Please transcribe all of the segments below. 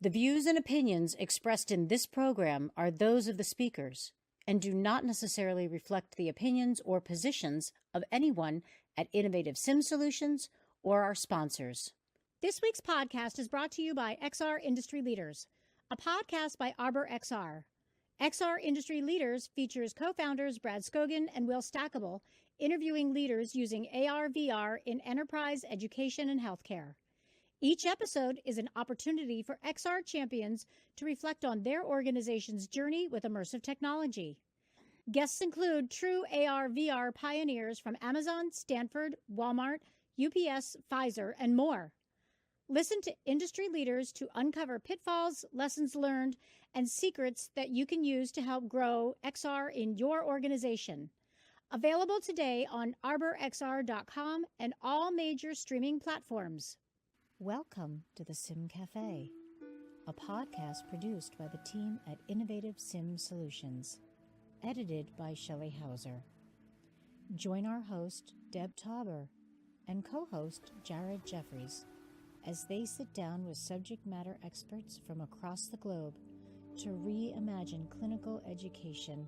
The views and opinions expressed in this program are those of the speakers and do not necessarily reflect the opinions or positions of anyone at Innovative Sim Solutions or our sponsors. This week's podcast is brought to you by XR Industry Leaders, a podcast by Arbor XR. XR Industry Leaders features co-founders Brad Scogan and Will Stackable interviewing leaders using AR/VR in enterprise, education, and healthcare. Each episode is an opportunity for XR champions to reflect on their organization's journey with immersive technology. Guests include true AR/VR pioneers from Amazon, Stanford, Walmart, UPS, Pfizer, and more. Listen to industry leaders to uncover pitfalls, lessons learned, and secrets that you can use to help grow XR in your organization. Available today on arborxr.com and all major streaming platforms. Welcome to the SimCafe, a podcast produced by the team at Innovative Sim Solutions, edited by Shelley Hauser. Join our host, Deb Tauber, and co-host Jared Jeffries as they sit down with subject matter experts from across the globe to reimagine clinical education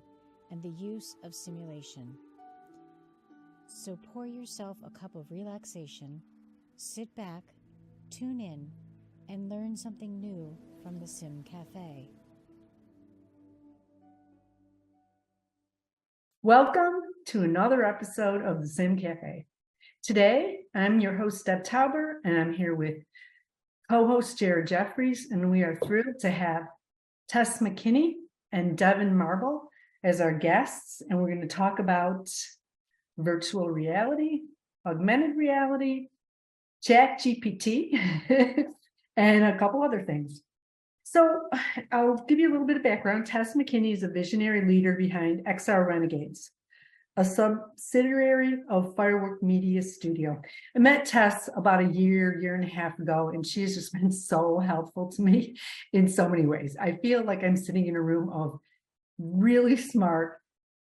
and the use of simulation. So pour yourself a cup of relaxation, sit back, tune in, and learn something new from the Sim Cafe. Welcome to another episode of the Sim Cafe. Today, I'm your host, Deb Tauber, and I'm here with co-host Jared Jeffries, and we are thrilled to have Tess McKinney and Devin Marble as our guests, and we're going to talk about virtual reality, augmented reality, ChatGPT, and a couple other things. So I'll give you a little bit of background. Tess McKinney is a visionary leader behind XR Renegades, a subsidiary of Firework Media Studio. I met Tess about a year and a half ago, and she has just been so helpful to me in so many ways. I feel like I'm sitting in a room of really smart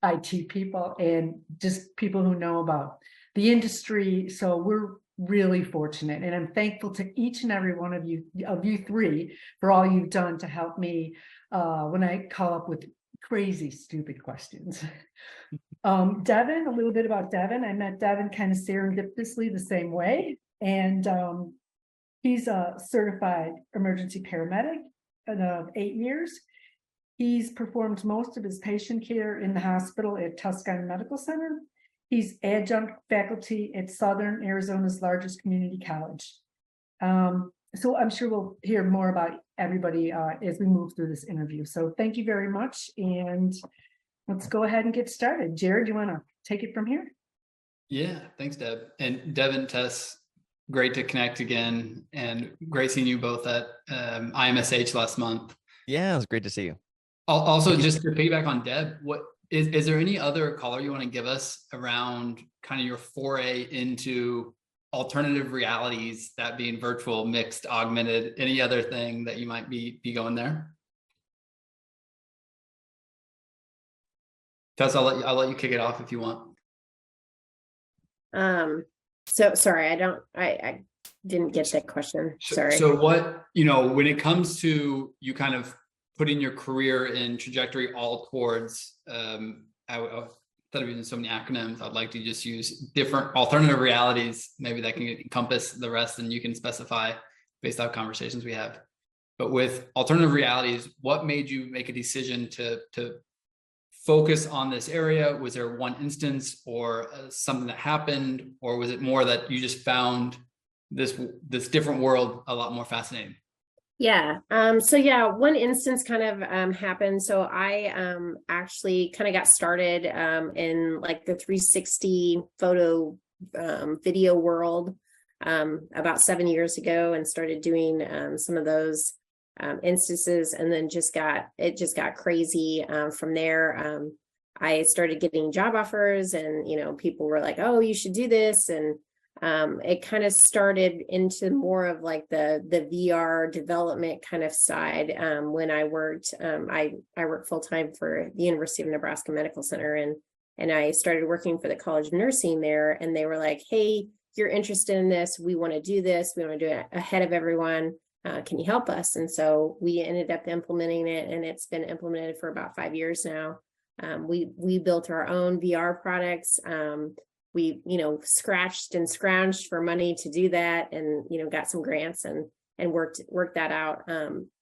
IT people and just people who know about the industry. So we're really fortunate, and I'm thankful to each and every one of you three for all you've done to help me when I call up with crazy stupid questions. Devin, a little bit about Devin. I met Devin kind of serendipitously the same way, and he's a certified emergency paramedic of 8 years. He's performed most of his patient care in the hospital at Tucson Medical Center. He's adjunct faculty at Southern Arizona's largest community college. So I'm sure we'll hear more about everybody as we move through this interview. So thank you very much. And let's go ahead and get started. Jared, you want to take it from here? Yeah, thanks, Deb. And Devin, Tess, great to connect again. And great seeing you both at IMSH last month. Yeah, it was great to see you. Also, just to piggyback on Deb, what is there any other color you want to give us around kind of your foray into alternative realities, that being virtual, mixed, augmented, any other thing that you might be going there? Tess, I'll let you kick it off if you want. So sorry, I didn't get that question. Sorry. So what, when it comes to you kind of putting your career and trajectory all towards, instead of using so many acronyms, I'd like to just use different alternative realities, maybe that can encompass the rest, and you can specify based on conversations we have. But with alternative realities, what made you make a decision to focus on this area? Was there one instance or something that happened, or was it more that you just found this different world a lot more fascinating? Yeah. One instance kind of happened. So I actually kind of got started in like the 360 photo video world about 7 years ago, and started doing some of those instances, and then it just got crazy from there. I started getting job offers, and people were like, "Oh, you should do this," and it kind of started into more of like the VR development kind of side. When I worked, I worked full time for the University of Nebraska Medical Center, and I started working for the College of Nursing there, and they were like, "Hey, you're interested in this? We want to do this. We want to do it ahead of everyone." can you help us? And so we ended up implementing it, and it's been implemented for about 5 years now. We built our own VR products. We, scratched and scrounged for money to do that, and, got some grants and worked that out.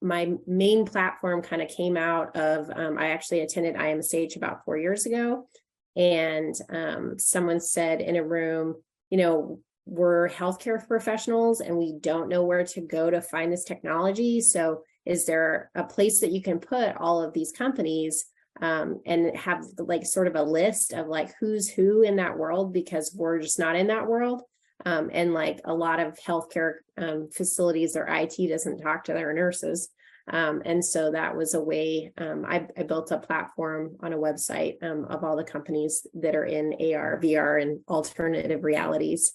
My main platform kind of came out of, I actually attended IMSH about 4 years ago. And someone said in a room, we're healthcare professionals and we don't know where to go to find this technology. So is there a place that you can put all of these companies and have like sort of a list of like who's who in that world, because we're just not in that world. And like a lot of healthcare facilities, their IT doesn't talk to their nurses. And so that was a way I built a platform on a website of all the companies that are in AR, VR, and alternative realities,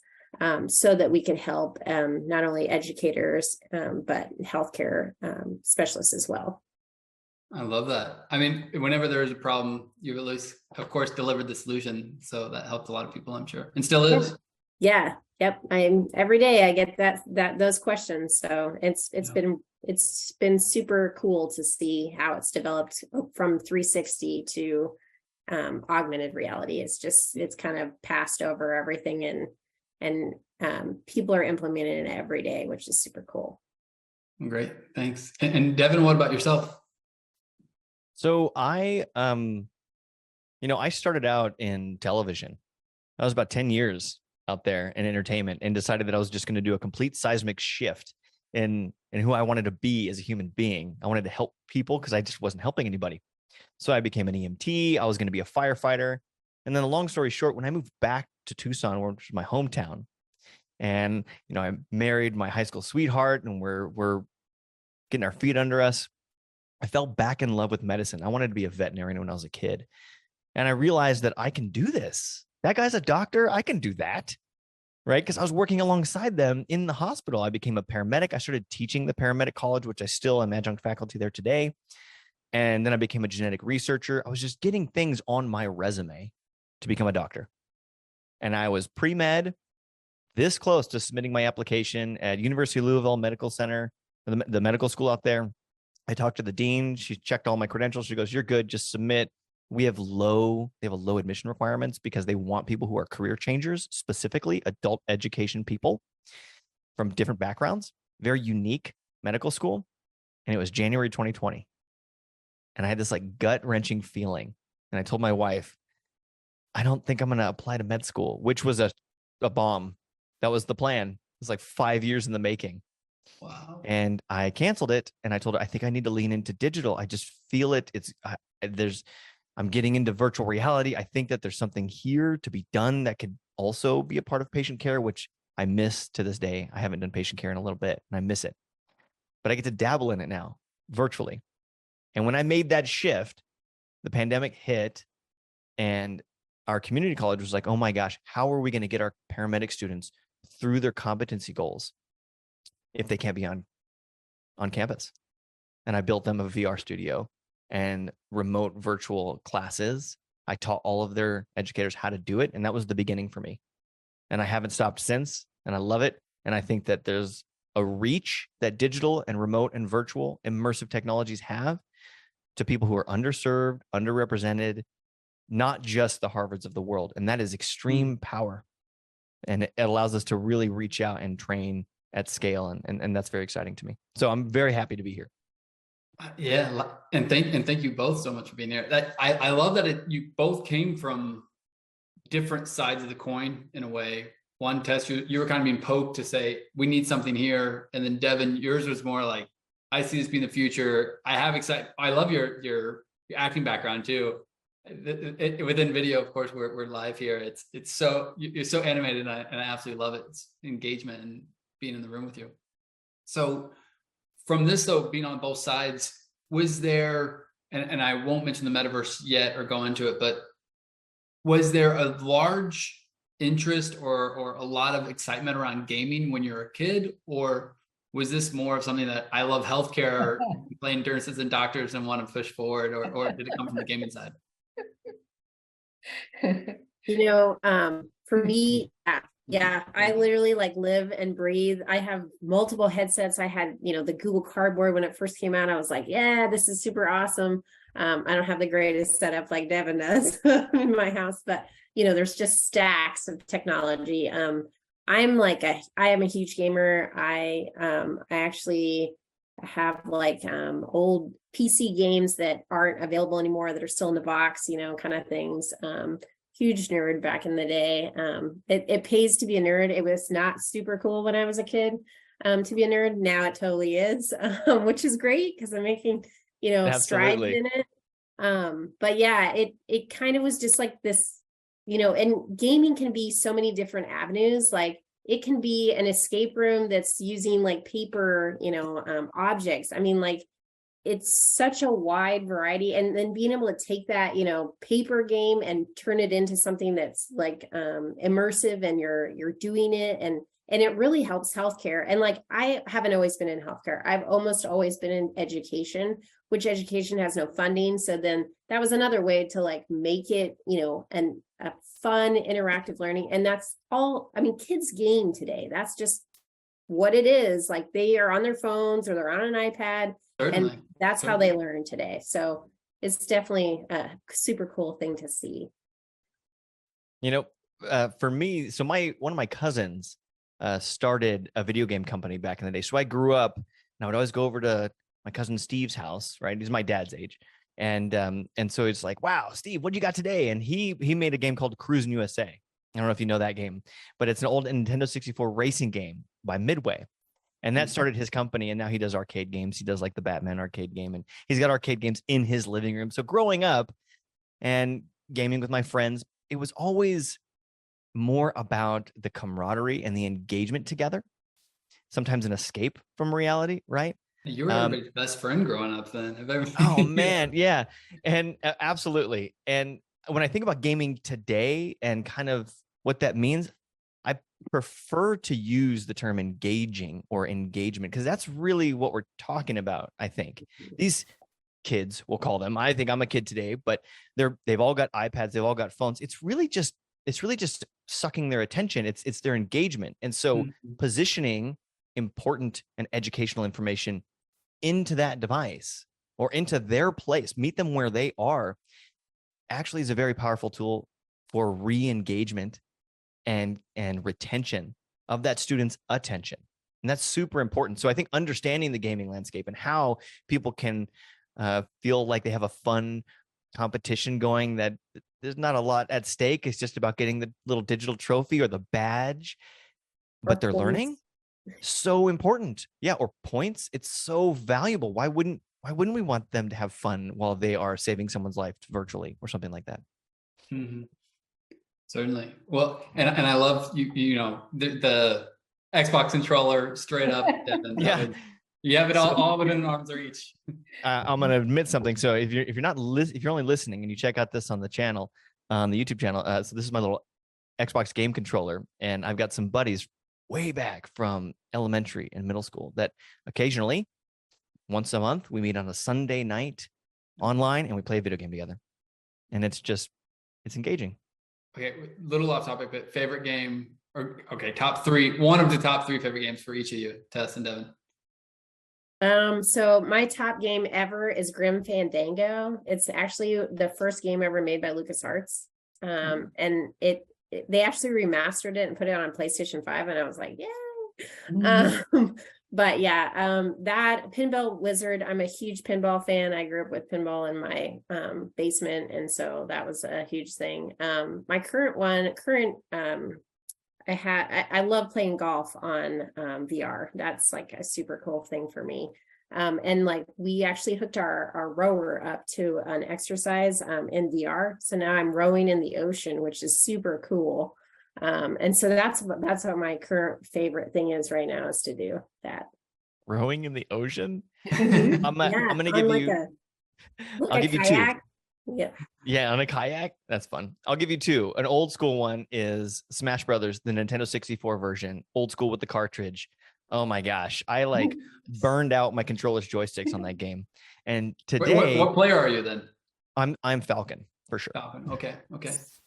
so that we can help not only educators, but healthcare specialists as well. I love that. I mean, whenever there is a problem, you at least, of course, delivered the solution. So that helped a lot of people, I'm sure, and still is. Yeah. Yep. Every day I get those questions. So it's been super cool to see how it's developed from 360 to augmented reality. It's kind of passed over everything, and people are implementing it every day, which is super cool. Great. Thanks. And Devin, what about yourself? So I started out in television. I was about 10 years out there in entertainment, and decided that I was just going to do a complete seismic shift in who I wanted to be as a human being. I wanted to help people because I just wasn't helping anybody. So I became an EMT. I was going to be a firefighter. And then, a long story short, when I moved back to Tucson, which is my hometown, and I married my high school sweetheart, and we're getting our feet under us, I fell back in love with medicine. I wanted to be a veterinarian when I was a kid. And I realized that I can do this. That guy's a doctor. I can do that. Right? Because I was working alongside them in the hospital. I became a paramedic. I started teaching the paramedic college, which I still am adjunct faculty there today. And then I became a genetic researcher. I was just getting things on my resume to become a doctor. And I was pre-med, this close to submitting my application at University of Louisville Medical Center, the medical school out there. I talked to the dean. She checked all my credentials. She goes, "You're good. Just submit." They have low admission requirements because they want people who are career changers, specifically adult education people from different backgrounds, very unique medical school. And it was January 2020. And I had this like gut wrenching feeling. And I told my wife, I don't think I'm going to apply to med school, which was a bomb. That was the plan. It was like 5 years in the making. Wow. And I canceled it. And I told her, I think I need to lean into digital. I just feel it. I'm getting into virtual reality. I think that there's something here to be done that could also be a part of patient care, which I miss to this day. I haven't done patient care in a little bit, and I miss it. But I get to dabble in it now virtually. And when I made that shift, the pandemic hit, and our community college was like, oh my gosh, how are we going to get our paramedic students through their competency goals if they can't be on campus? And I built them a VR studio and remote virtual classes. I taught all of their educators how to do it. And that was the beginning for me. And I haven't stopped since. And I love it. And I think that there's a reach that digital and remote and virtual immersive technologies have to people who are underserved, underrepresented, not just the Harvards of the world. And that is extreme power. And it allows us to really reach out and train at scale. And that's very exciting to me. So I'm very happy to be here. Yeah, and thank you both so much for being here. I love that you both came from different sides of the coin in a way. One, Tess, you were kind of being poked to say we need something here, and then Devin, yours was more like, I see this being the future. I love your acting background too. Within video, of course, we're live here. It's so you're so animated, and I absolutely love it. It's engagement and being in the room with you. So, from this, though, being on both sides, was there, and I won't mention the metaverse yet or go into it, but was there a large interest or a lot of excitement around gaming when you were a kid? Or was this more of something that I love healthcare, playing nurses and doctors and want to push forward, or did it come from the gaming side? For me, Yeah, I literally like live and breathe. I have multiple headsets. I had, the Google Cardboard when it first came out. I was like, yeah, this is super awesome. I don't have the greatest setup like Devin does in my house, but there's just stacks of technology. I am a huge gamer. I actually have like old PC games that aren't available anymore that are still in the box, kind of things. Huge nerd back in the day. It pays to be a nerd. It was not super cool when I was a kid to be a nerd. Now it totally is, which is great because I'm making, strides in it. But yeah, it kind of was just like this, and gaming can be so many different avenues. Like it can be an escape room that's using like paper, objects. I mean, like it's such a wide variety, and then being able to take that paper game and turn it into something that's like immersive, and you're doing it, and it really helps healthcare. And like I haven't always been in healthcare. I've almost always been in education, which education has no funding. So then that was another way to like make it a fun interactive learning. And that's all. I mean, kids game today. That's just what it is. Like they are on their phones or they're on an iPad. Certainly. And that's how they learn today. So it's definitely a super cool thing to see. For me, so one of my cousins started a video game company back in the day. So I grew up and I would always go over to my cousin Steve's house, right? He's my dad's age. And so it's like, wow, Steve, what you got today? And he made a game called Cruis'n USA. I don't know if you know that game, but it's an old Nintendo 64 racing game by Midway. And that started his company. And now he does arcade games. He does like the Batman arcade game. And he's got arcade games in his living room. So growing up and gaming with my friends, it was always more about the camaraderie and the engagement together. Sometimes an escape from reality, right? You were everybody's best friend growing up then. Oh, man. Yeah. And absolutely. And when I think about gaming today and kind of what that means, I prefer to use the term engaging or engagement, because that's really what we're talking about. I think these kids, we'll call them, I think I'm a kid today, but they've all got iPads, they've all got phones. It's really just sucking their attention. It's their engagement. And so positioning important and educational information into that device or into their place, meet them where they are, actually is a very powerful tool for re-engagement and retention of that student's attention. And that's super important. So I think understanding the gaming landscape and how people can feel like they have a fun competition going, that there's not a lot at stake. It's just about getting the little digital trophy or the badge, but they're learning. So important. Yeah. Or points. It's so valuable. Why wouldn't we want them to have fun while they are saving someone's life virtually or something like that? Mm-hmm. Certainly. Well, and I love the Xbox controller straight up. Devin, yeah. You have it all within arm's reach. I'm going to admit something. So if you're only listening and you check out this on the channel, on the YouTube channel, so this is my little Xbox game controller, and I've got some buddies way back from elementary and middle school that occasionally, once a month, we meet on a Sunday night online and we play a video game together. And it's engaging. Okay, little off topic, but favorite game, top three, one of the top three favorite games for each of you, Tess and Devin. So my top game ever is Grim Fandango. It's actually the first game ever made by LucasArts. And they actually remastered it and put it on PlayStation 5, and I was like, yay. But yeah, that Pinball Wizard, I'm a huge pinball fan. I grew up with pinball in my basement, and so that was a huge thing. My I love playing golf on VR. That's like a super cool thing for me. And like we actually hooked our rower up to an exercise in VR. So now I'm rowing in the ocean, which is super cool. And so that's what my current favorite thing is right now, is to do that. Rowing in the ocean? I'm going to give you, I'll give you two. Yeah, on a kayak. That's fun. I'll give you two. An old school one is Smash Brothers, the Nintendo 64 version, old school with the cartridge. Oh my gosh. I like burned out my controller's joysticks on that game. And today, what player are you then? I'm Falcon. for sure. Okay.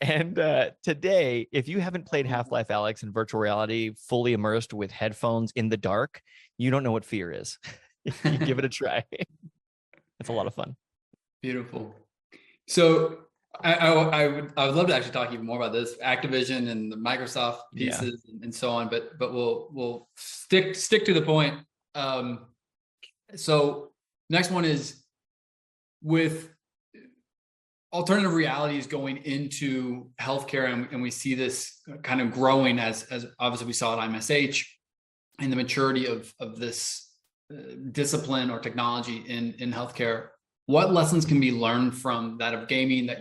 And today, if you haven't played Half-Life Alyx in virtual reality, fully immersed with headphones in the dark, you don't know what fear is. You give it a try. It's a lot of fun. Beautiful. So I would love to actually talk even more about this Activision and the Microsoft pieces and so on, but we'll stick to the point. So next one is with alternative realities going into healthcare, and we see this kind of growing as obviously we saw at IMSH, and the maturity of this discipline or technology in healthcare. What lessons can be learned from that of gaming that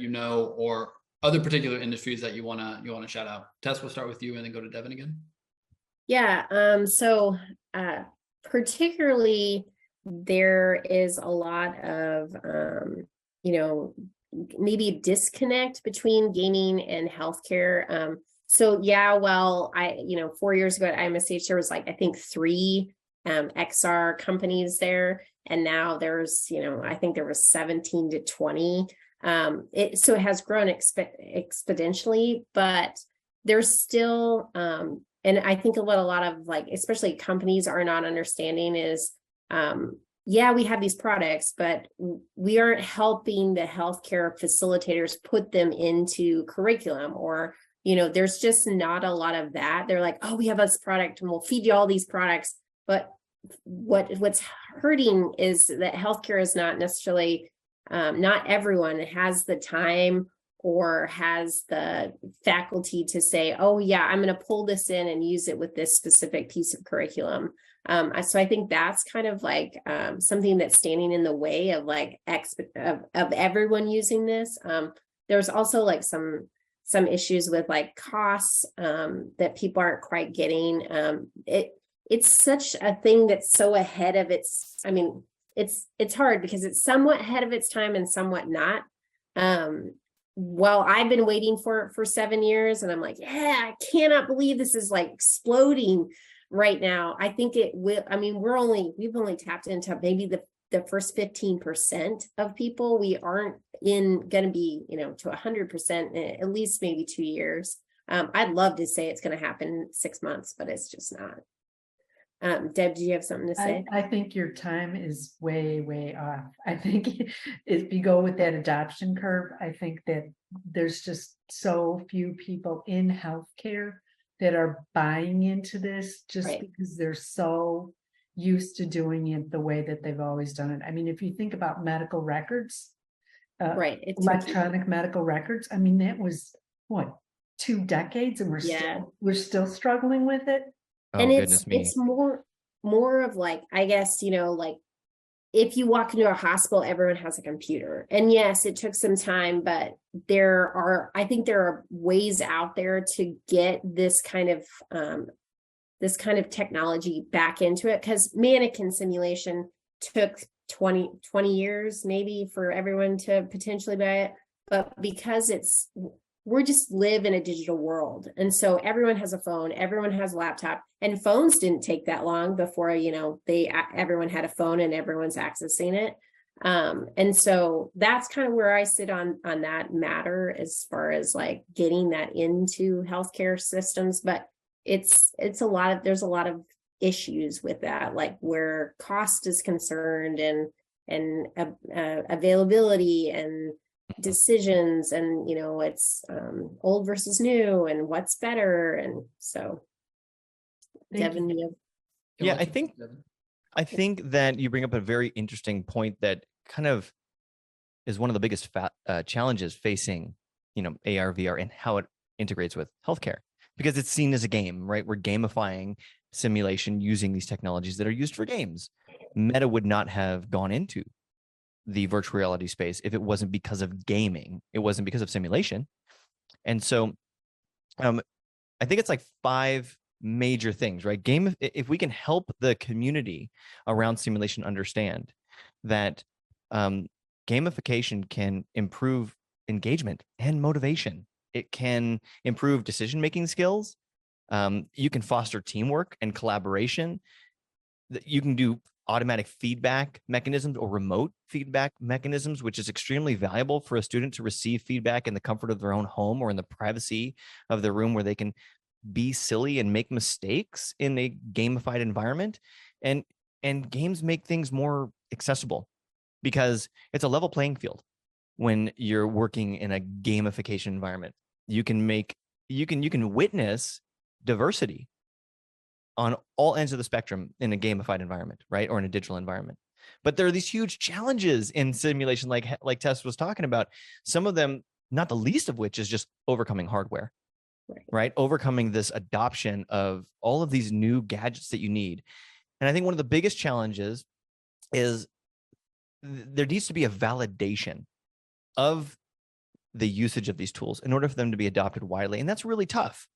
or other particular industries that you wanna shout out? Tess, we'll start with you and then go to Devin again. Yeah. So particularly there is a lot of maybe a disconnect between gaming and healthcare. So yeah, well, 4 years ago at IMSH, there was I think 3 XR companies there. And now there's, I think there was 17 to 20. So it has grown exponentially, but there's still, and I think what a lot of especially companies are not understanding is, we have these products, but we aren't helping the healthcare facilitators put them into curriculum, or, there's just not a lot of that. They're like, oh, we have this product and we'll feed you all these products. But what's hurting is that healthcare is not necessarily, not everyone has the time or has the faculty to say, oh yeah, I'm going to pull this in and use it with this specific piece of curriculum. So I think that's kind of something that's standing in the way of of everyone using this. There's also some issues with costs that people aren't quite getting. It's such a thing that's so ahead of its. I mean, it's hard because it's somewhat ahead of its time and somewhat not. Well, I've been waiting for it for 7 years, and I'm I cannot believe this is exploding right now. I think it will. I mean, we've only tapped into maybe the first 15% of people. We aren't going to be, to 100%, at least maybe 2 years. I'd love to say it's going to happen in 6 months, but it's just not. Deb, do you have something to say? I think your time is way, way off. I think if you go with that adoption curve, I think that there's just so few people in healthcare that are buying into this just because they're so used to doing it the way that they've always done it. I mean, if you think about medical records, electronic medical records, I mean, that was what, 2 decades, and we're still struggling with it. And it's more of I guess, if you walk into a hospital, everyone has a computer. And yes, it took some time, but I think there are ways out there to get this kind of technology back into it, because Mannikin simulation took 20 years maybe for everyone to potentially buy it. But because we just live in a digital world. And so everyone has a phone, everyone has a laptop, and phones didn't take that long before, everyone had a phone and everyone's accessing it. And so that's kind of where I sit on that matter as far as getting that into healthcare systems. But there's a lot of issues with that, where cost is concerned and availability and decisions, and it's old versus new and what's better. And so Devin, I think that you bring up a very interesting point that kind of is one of the biggest challenges facing AR VR and how it integrates with healthcare, because it's seen as a game, right? We're gamifying simulation using these technologies that are used for games. Meta would not have gone into the virtual reality space if it wasn't because of gaming. It wasn't because of simulation. And so I think it's 5 major things, right? If we can help the community around simulation understand that gamification can improve engagement and motivation. It can improve decision-making skills. You can foster teamwork and collaboration. You can do automatic feedback mechanisms or remote feedback mechanisms, which is extremely valuable for a student to receive feedback in the comfort of their own home or in the privacy of their room, where they can be silly and make mistakes in a gamified environment. And games make things more accessible because it's a level playing field. When you're working in a gamification environment, you can witness diversity on all ends of the spectrum in a gamified environment, right? Or in a digital environment. But there are these huge challenges in simulation, like Tess was talking about. Some of them, not the least of which, is just overcoming hardware, right? Overcoming this adoption of all of these new gadgets that you need. And I think one of the biggest challenges is there needs to be a validation of the usage of these tools in order for them to be adopted widely. And that's really tough,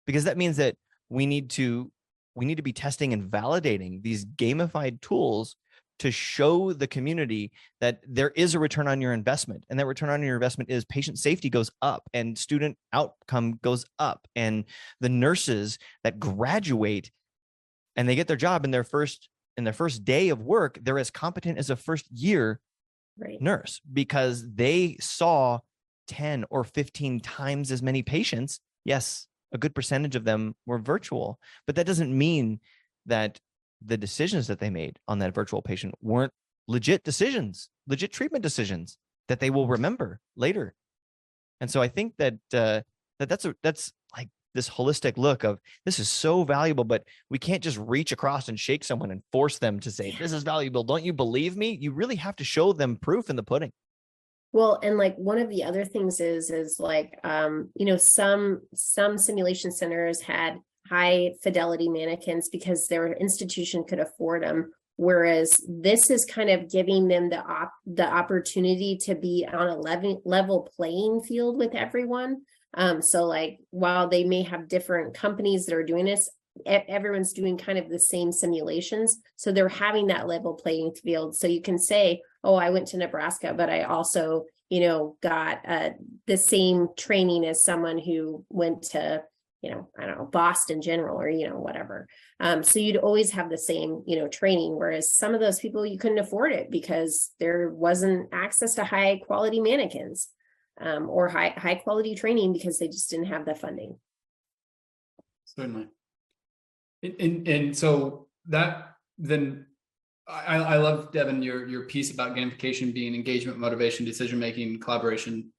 because that means that we need to be testing and validating these gamified tools to show the community that there is a return on your investment. And that return on your investment is patient safety goes up and student outcome goes up. And the nurses that graduate and they get their job in their first day of work, they're as competent as a first year nurse, because they saw 10 or 15 times as many patients. Yes, a good percentage of them were virtual, but that doesn't mean that the decisions that they made on that virtual patient weren't legit decisions, legit treatment decisions that they will remember later. And so I think that that's like this holistic look of, this is so valuable, but we can't just reach across and shake someone and force them to say, this is valuable. Don't you believe me? You really have to show them proof in the pudding. Well, and like one of the other things is like, some simulation centers had high fidelity mannequins because their institution could afford them. Whereas this is kind of giving them the opportunity to be on a level playing field with everyone. So like, while they may have different companies that are doing this, everyone's doing kind of the same simulations. So they're having that level playing field. So you can say, oh, I went to Nebraska, but I also, got the same training as someone who went to, I don't know, Boston General or, whatever. So you'd always have the same, training, whereas some of those people, you couldn't afford it because there wasn't access to high quality mannequins or high quality training because they just didn't have the funding. Certainly. And so that then I love, Devin, your piece about gamification being engagement, motivation, decision-making, collaboration,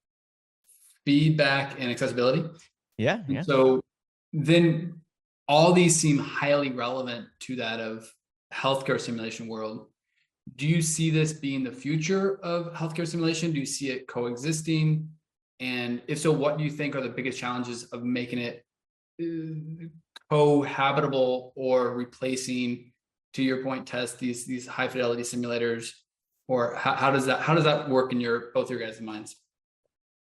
feedback, and accessibility. Yeah. And so then all these seem highly relevant to that of healthcare simulation world. Do you see this being the future of healthcare simulation? Do you see it coexisting? And if so, what do you think are the biggest challenges of making it cohabitable or replacing, to your point, Tess, these high fidelity simulators? Or how does that work in both your guys' minds?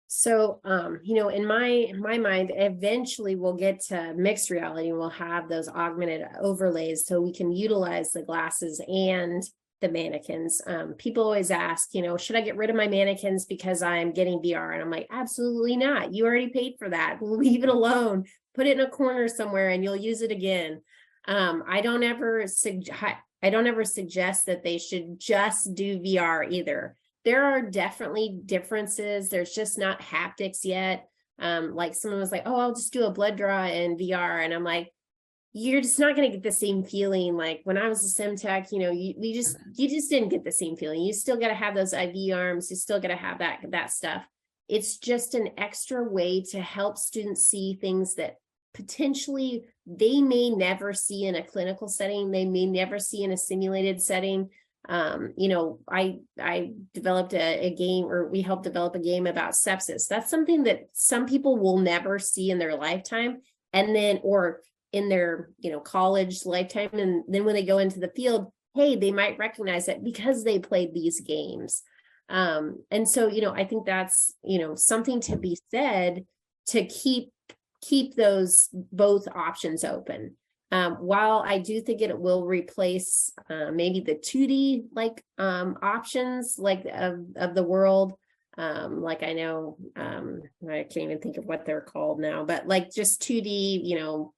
So, in my mind, eventually we'll get to mixed reality. We'll have those augmented overlays so we can utilize the glasses and the mannequins. People always ask, should I get rid of my mannequins because I'm getting VR? And I'm like, absolutely not. You already paid for that. Leave it alone. Put it in a corner somewhere and you'll use it again. I don't ever suggest that they should just do VR either. There are definitely differences. There's just not haptics yet. Like someone was like, oh, I'll just do a blood draw in VR. And I'm like, you're just not going to get the same feeling. Like when I was a sim tech, you just didn't get the same feeling. You still got to have those IV arms. You still got to have that stuff. It's just an extra way to help students see things that potentially they may never see in a clinical setting. They may never see in a simulated setting. I developed a game, or we helped develop a game about sepsis. That's something that some people will never see in their lifetime. And then, or in their, college lifetime. And then when they go into the field, hey, they might recognize it because they played these games. And so, I think that's, something to be said to keep those both options open. While I do think it will replace maybe the 2D options of the world. Like I know, I can't even think of what they're called now, but like just 2D,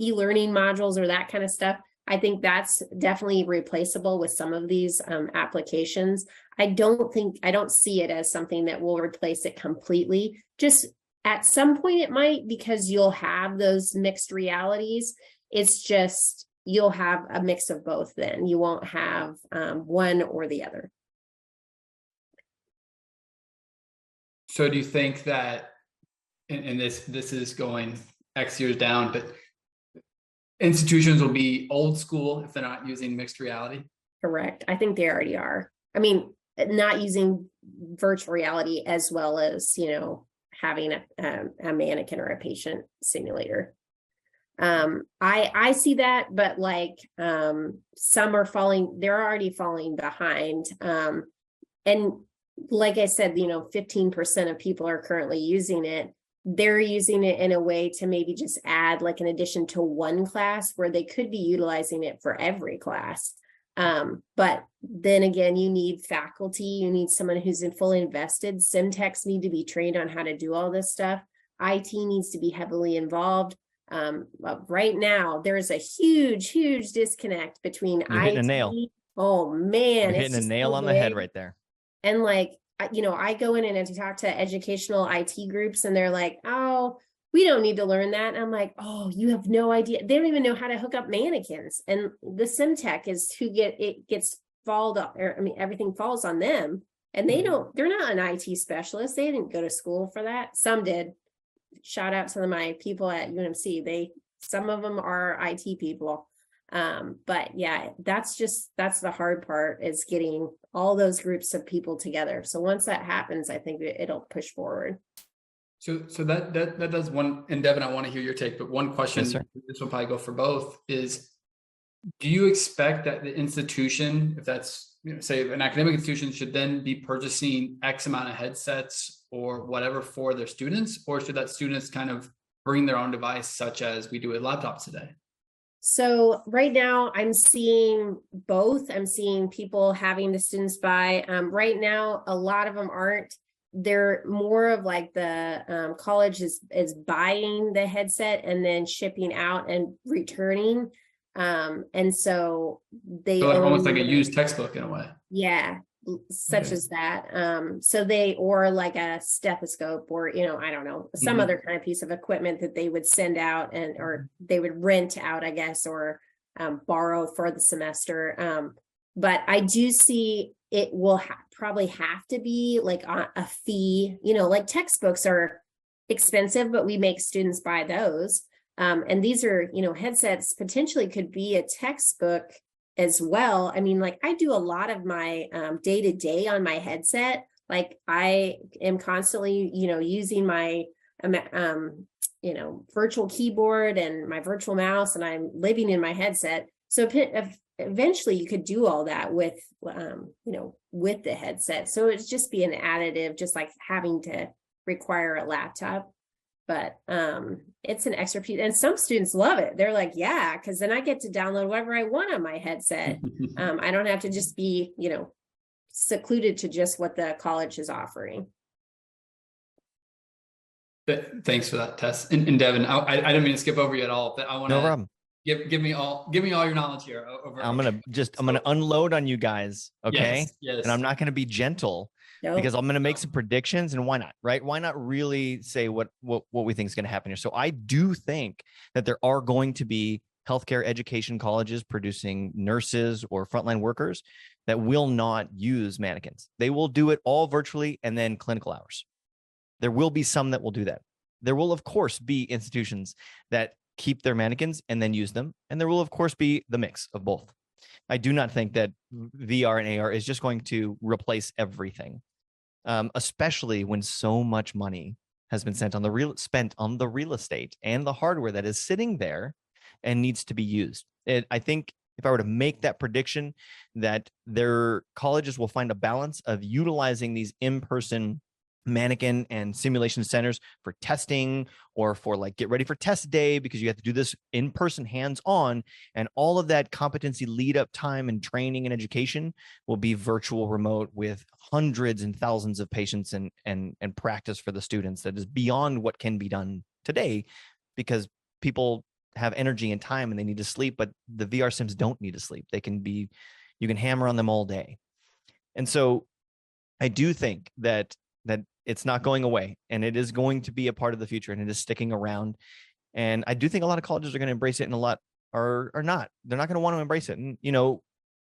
e-learning modules or that kind of stuff. I think that's definitely replaceable with some of these applications. I don't see it as something that will replace it completely. Just at some point it might, because you'll have those mixed realities. It's just, you'll have a mix of both then. You won't have one or the other. So do you think that, and this is going X years down, but institutions will be old school if they're not using mixed reality? Correct. I think they already are. I mean, not using virtual reality as well as, having a mannequin or a patient simulator. I see that, but like some are they're already falling behind. And like I said, 15% of people are currently using it. They're using it in a way to maybe just add like an addition to one class where they could be utilizing it for every class. But then again, you need faculty, you need someone who's fully invested. Sim techs need to be trained on how to do all this stuff. IT needs to be heavily involved. Right now, there's a huge disconnect between You're hitting a nail. Oh man, You're hitting a nail on the head right there. And like, I go in and I talk to educational IT groups and they're like, oh, we don't need to learn that. And I'm like, oh, you have no idea. They don't even know how to hook up mannequins. And the sim tech is who gets falled up. Everything falls on them. And they're not an IT specialist. They didn't go to school for that. Some did. Shout out to my people at UNMC. Some of them are IT people. But yeah, that's the hard part, is getting all those groups of people together. So once that happens, I think it'll push forward. So that does one. And Devin, I want to hear your take, but one question, Yes, sir. This will probably go for both, is do you expect that the institution, if that's, say an academic institution, should then be purchasing X amount of headsets or whatever for their students, or should that students kind of bring their own device, such as we do with laptops today? So right now I'm seeing both. I'm seeing people having the students buy. Right now, a lot of them aren't. They're more of like the college is buying the headset and then shipping out and returning. And so they almost like a used textbook in a way. Yeah, such as that. So or like a stethoscope, or I don't know, some other kind of piece of equipment that they would send out or they would rent out, I guess, or borrow for the semester. But I do see it will probably have to be like a fee. Like textbooks are expensive, but we make students buy those. And these are, headsets potentially could be a textbook as well. I mean, like I do a lot of my day-to-day on my headset. Like I am constantly, using my, virtual keyboard and my virtual mouse, and I'm living in my headset. So eventually you could do all that with, with the headset. So it'd just be an additive, just like having to require a laptop. But it's an extra piece, and some students love it. They're like, yeah, because then I get to download whatever I want on my headset. I don't have to just be, secluded to just what the college is offering. Thanks for that, Tess. And Devin, I didn't mean to skip over you at all, but I want to. No problem. Give me all your knowledge here. I'm gonna unload on you guys, okay? Yes. And I'm not gonna be gentle. Nope. Because I'm going to make some predictions, and why not, right? Why not really say what we think is going to happen here? So I do think that there are going to be healthcare education colleges producing nurses or frontline workers that will not use mannequins. They will do it all virtually and then clinical hours. There will be some that will do that. There will, of course, be institutions that keep their mannequins and then use them. And there will, of course, be the mix of both. I do not think that VR and AR is just going to replace everything. Especially when so much money has been spent on the real estate and the hardware that is sitting there and needs to be used. I think if I were to make that prediction, that their colleges will find a balance of utilizing these in-person mannequin and simulation centers for testing, or for like get ready for test day, because you have to do this in person, hands on, and all of that competency lead up time and training and education will be virtual, remote, with hundreds and thousands of patients and practice for the students that is beyond what can be done today, because people have energy and time and they need to sleep, but the VR sims don't need to sleep. You can hammer on them all day. And so I do think that it's not going away, and it is going to be a part of the future, and it is sticking around. And I do think a lot of colleges are going to embrace it, and a lot are not. They're not going to want to embrace it. And,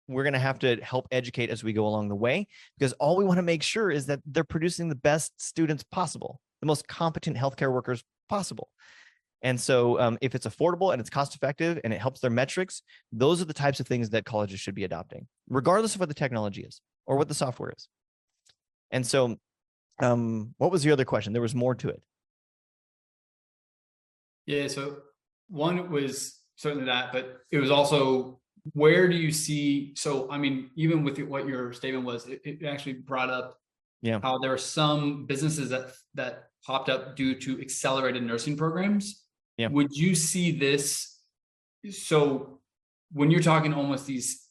we're going to have to help educate as we go along the way, because all we want to make sure is that they're producing the best students possible, the most competent healthcare workers possible. And so if it's affordable and it's cost effective and it helps their metrics, those are the types of things that colleges should be adopting, regardless of what the technology is or what the software is. And so what was your other question? There was more to it. Yeah. So one was certainly that, but it was also, where do you see, so, I mean, even with what your statement was, it actually brought up how there are some businesses that popped up due to accelerated nursing programs. Yeah. Would you see this? So when you're talking almost these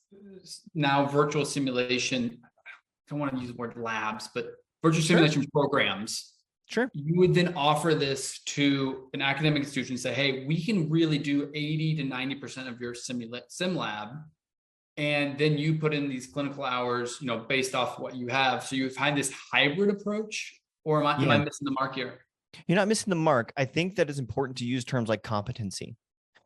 now virtual simulation, I don't want to use the word labs, but virtual simulation programs. Sure. You would then offer this to an academic institution and say, hey, we can really do 80 to 90% of your sim lab. And then you put in these clinical hours, based off what you have. So you find this hybrid approach, or am I missing the mark here? You're not missing the mark. I think that it's important to use terms like competency,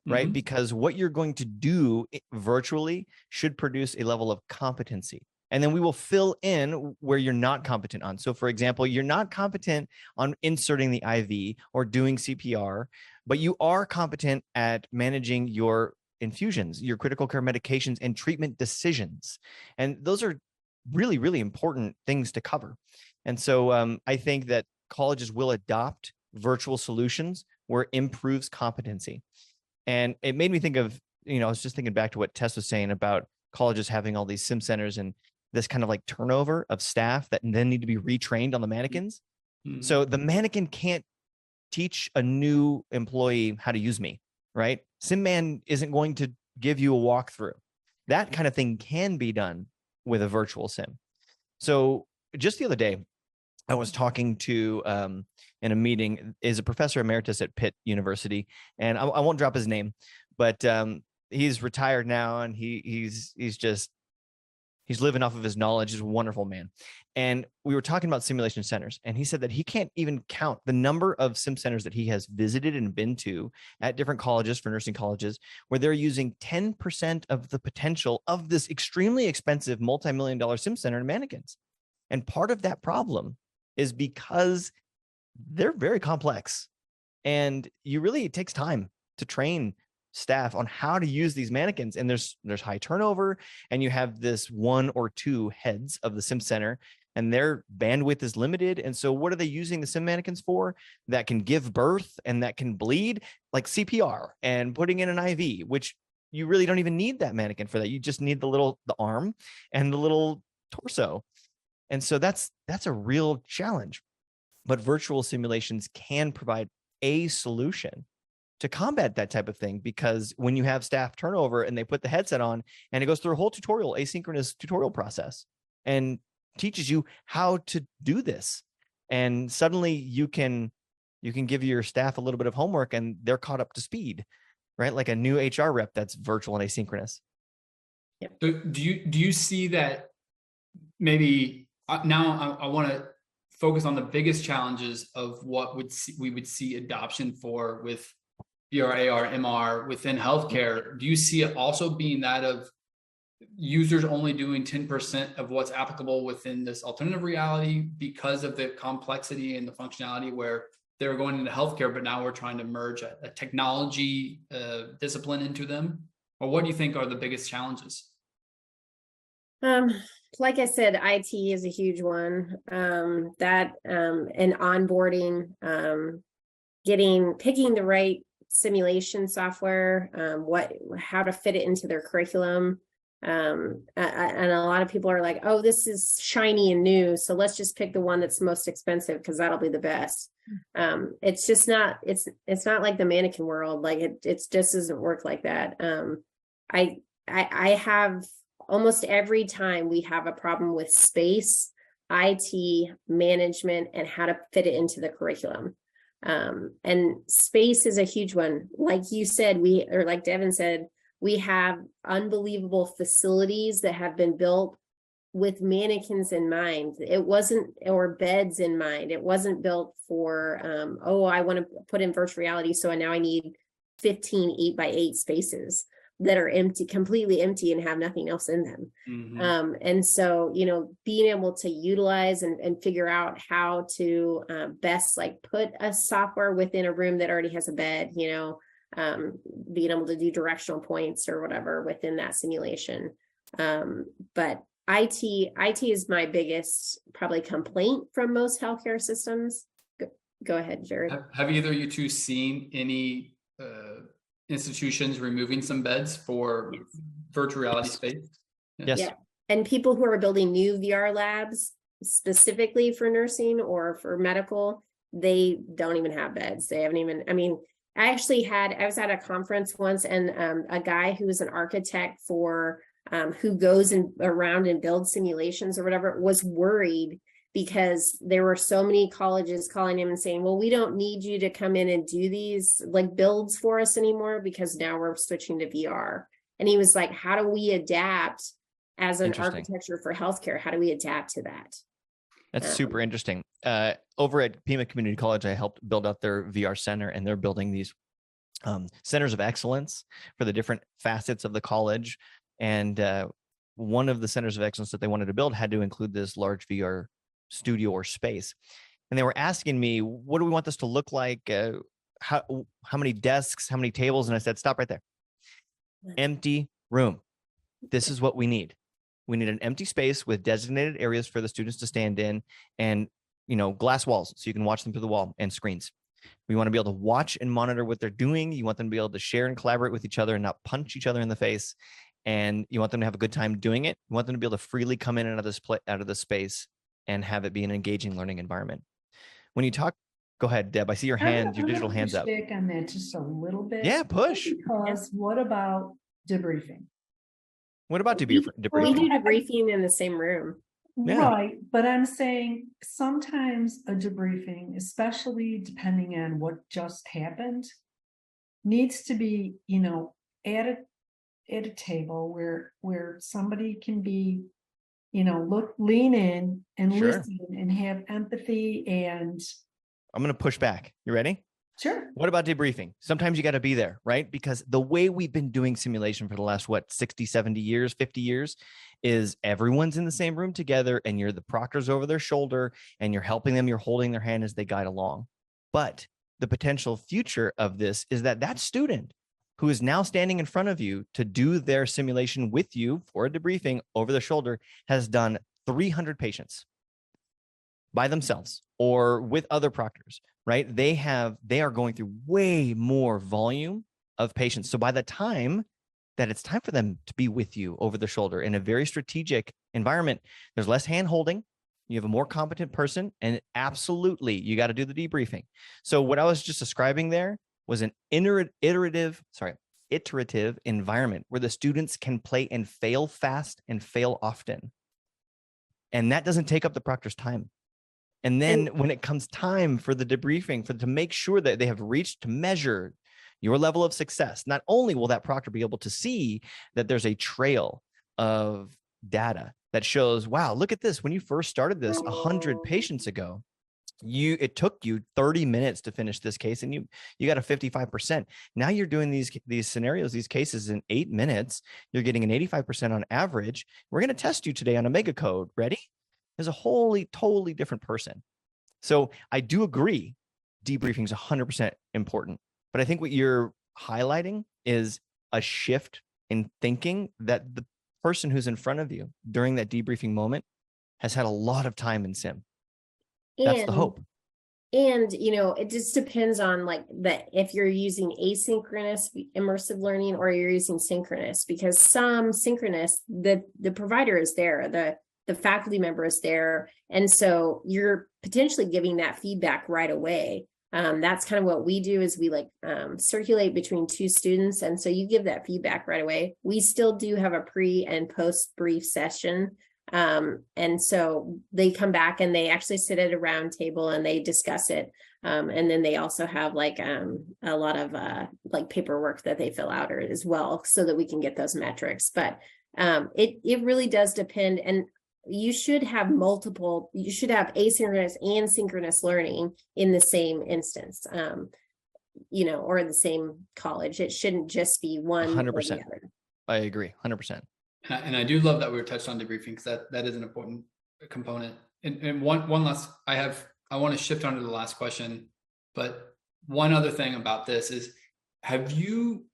right? Mm-hmm. Because what you're going to do virtually should produce a level of competency. And then we will fill in where you're not competent on. So for example, you're not competent on inserting the IV or doing CPR, but you are competent at managing your infusions, your critical care medications, and treatment decisions. And those are really, really important things to cover. And so I think that colleges will adopt virtual solutions where it improves competency. And it made me think of, I was just thinking back to what Tess was saying about colleges having all these sim centers and this kind of like turnover of staff that then need to be retrained on the mannequins. Mm-hmm. So the mannequin can't teach a new employee how to use me, right? SimMan isn't going to give you a walkthrough. That kind of thing can be done with a virtual sim. So just the other day, I was talking to, in a meeting, is a professor emeritus at Pitt University, and I won't drop his name, but he's retired now, and he's living off of his knowledge. He's a wonderful man. And we were talking about simulation centers, and he said that he can't even count the number of sim centers that he has visited and been to at different colleges, for nursing colleges, where they're using 10% of the potential of this extremely expensive multi-million-dollar sim center in mannequins. And part of that problem is because they're very complex, and it takes time to train staff on how to use these mannequins. And there's high turnover, and you have this one or two heads of the sim center, and their bandwidth is limited. And so what are they using the sim mannequins for? That can give birth and that can bleed, like CPR and putting in an IV, which you really don't even need that mannequin for that. You just need the arm and the little torso. And so that's a real challenge. But virtual simulations can provide a solution to combat that type of thing, because when you have staff turnover and they put the headset on and it goes through a whole asynchronous tutorial process and teaches you how to do this, and suddenly you can give your staff a little bit of homework and they're caught up to speed, right? Like a new HR rep that's virtual and asynchronous. Yeah. So do you see that maybe now I want to focus on the biggest challenges of what we would see adoption for with VR, AR, MR within healthcare? Do you see it also being that of users only doing 10% of what's applicable within this alternative reality because of the complexity and the functionality, where they're going into healthcare, but now we're trying to merge a technology discipline into them? Or what do you think are the biggest challenges? Like I said, IT is a huge one. And onboarding, picking the right simulation software, how to fit it into their curriculum. And a lot of people are like, oh, this is shiny and new, so let's just pick the one that's most expensive because that'll be the best. It's just not, it's not like the mannequin world. Like it just doesn't work like that. I have almost every time we have a problem with space, IT, management, and how to fit it into the curriculum. And space is a huge one. Like you said, like Devin said, we have unbelievable facilities that have been built with mannequins in mind. It wasn't, or beds in mind. It wasn't built for, I want to put in virtual reality, so now I need 15 8x8 spaces that are empty, completely empty, and have nothing else in them. Mm-hmm. And so, being able to utilize and figure out how to best like put a software within a room that already has a bed, being able to do directional points or whatever within that simulation. But IT is my biggest probably complaint from most healthcare systems. Go ahead, Jared. Have either of you two seen any institutions removing some beds for virtual reality space? Yes. Yeah. And people who are building new VR labs specifically for nursing or for medical, they don't even have beds. They haven't even, I was at a conference once, and a guy who was an architect for who goes around and builds simulations or whatever was worried because there were so many colleges calling him and saying, well, we don't need you to come in and do these like builds for us anymore because now we're switching to VR. And he was like, how do we adapt as an architecture for healthcare? How do we adapt to that? That's super interesting. Over at Pima Community College, I helped build out their VR center, and they're building these centers of excellence for the different facets of the college. And one of the centers of excellence that they wanted to build had to include this large VR studio or space. And they were asking me, what do we want this to look like? How many desks, how many tables? And I said, stop right there. Empty room. This is what we need. We need an empty space with designated areas for the students to stand in, and glass walls so you can watch them through the wall, and screens. We want to be able to watch and monitor what they're doing. You want them to be able to share and collaborate with each other and not punch each other in the face. And you want them to have a good time doing it. You want them to be able to freely come in and out of this space and have it be an engaging learning environment. When you talk, go ahead, Deb. I see your hand, your digital hands up. Stick on that just a little bit. Yeah, push. Because what about debriefing? What about debriefing? We do debriefing in the same room. Yeah. Right, but I'm saying sometimes a debriefing, especially depending on what just happened, needs to be, at a table where somebody can be, lean in and Sure. listen and have empathy. And I'm going to push back. You ready? sure. What about debriefing? Sometimes you got to be there, right? Because the way we've been doing simulation for the last, 60, 70 years, 50 years, is everyone's in the same room together, and you're the proctors over their shoulder, and you're helping them, you're holding their hand as they guide along. But the potential future of this is that student who is now standing in front of you to do their simulation with you for a debriefing over their shoulder has done 300 patients by themselves or with other proctors, right? They are going through way more volume of patients. So by the time that it's time for them to be with you over the shoulder in a very strategic environment, there's less hand holding. You have a more competent person, and absolutely you got to do the debriefing. So what I was just describing there was an iterative environment where the students can play and fail fast and fail often. And that doesn't take up the proctor's time. And then when it comes time for the debriefing, to make sure that they have reached to measure your level of success, not only will that proctor be able to see that there's a trail of data that shows, wow, look at this. When you first started this 100 patients ago, it took you 30 minutes to finish this case, and you got a 55%. Now you're doing these scenarios, these cases in 8 minutes. You're getting an 85% on average. We're going to test you today on a mega code. Ready? Is a totally different person. So I do agree, debriefing is 100% important. But I think what you're highlighting is a shift in thinking that the person who's in front of you during that debriefing moment has had a lot of time in sim. That's the hope. And, it just depends on if you're using asynchronous immersive learning or you're using synchronous, because some synchronous, the provider is there, the faculty member is there. And so you're potentially giving that feedback right away. That's kind of what we do is we circulate between two students. And so you give that feedback right away. We still do have a pre and post brief session And so they come back and they actually sit at a round table and they discuss it. And then they also have like a lot of like paperwork that they fill out as well, so that we can get those metrics. But it really does depend. And you should have asynchronous and synchronous learning in the same instance, or in the same college. It shouldn't just be one 100%. or the other. I agree, 100%. And I do love that we were touched on debriefing, because that is an important component. And one last, I want to shift on to the last question, but one other thing about this is, have you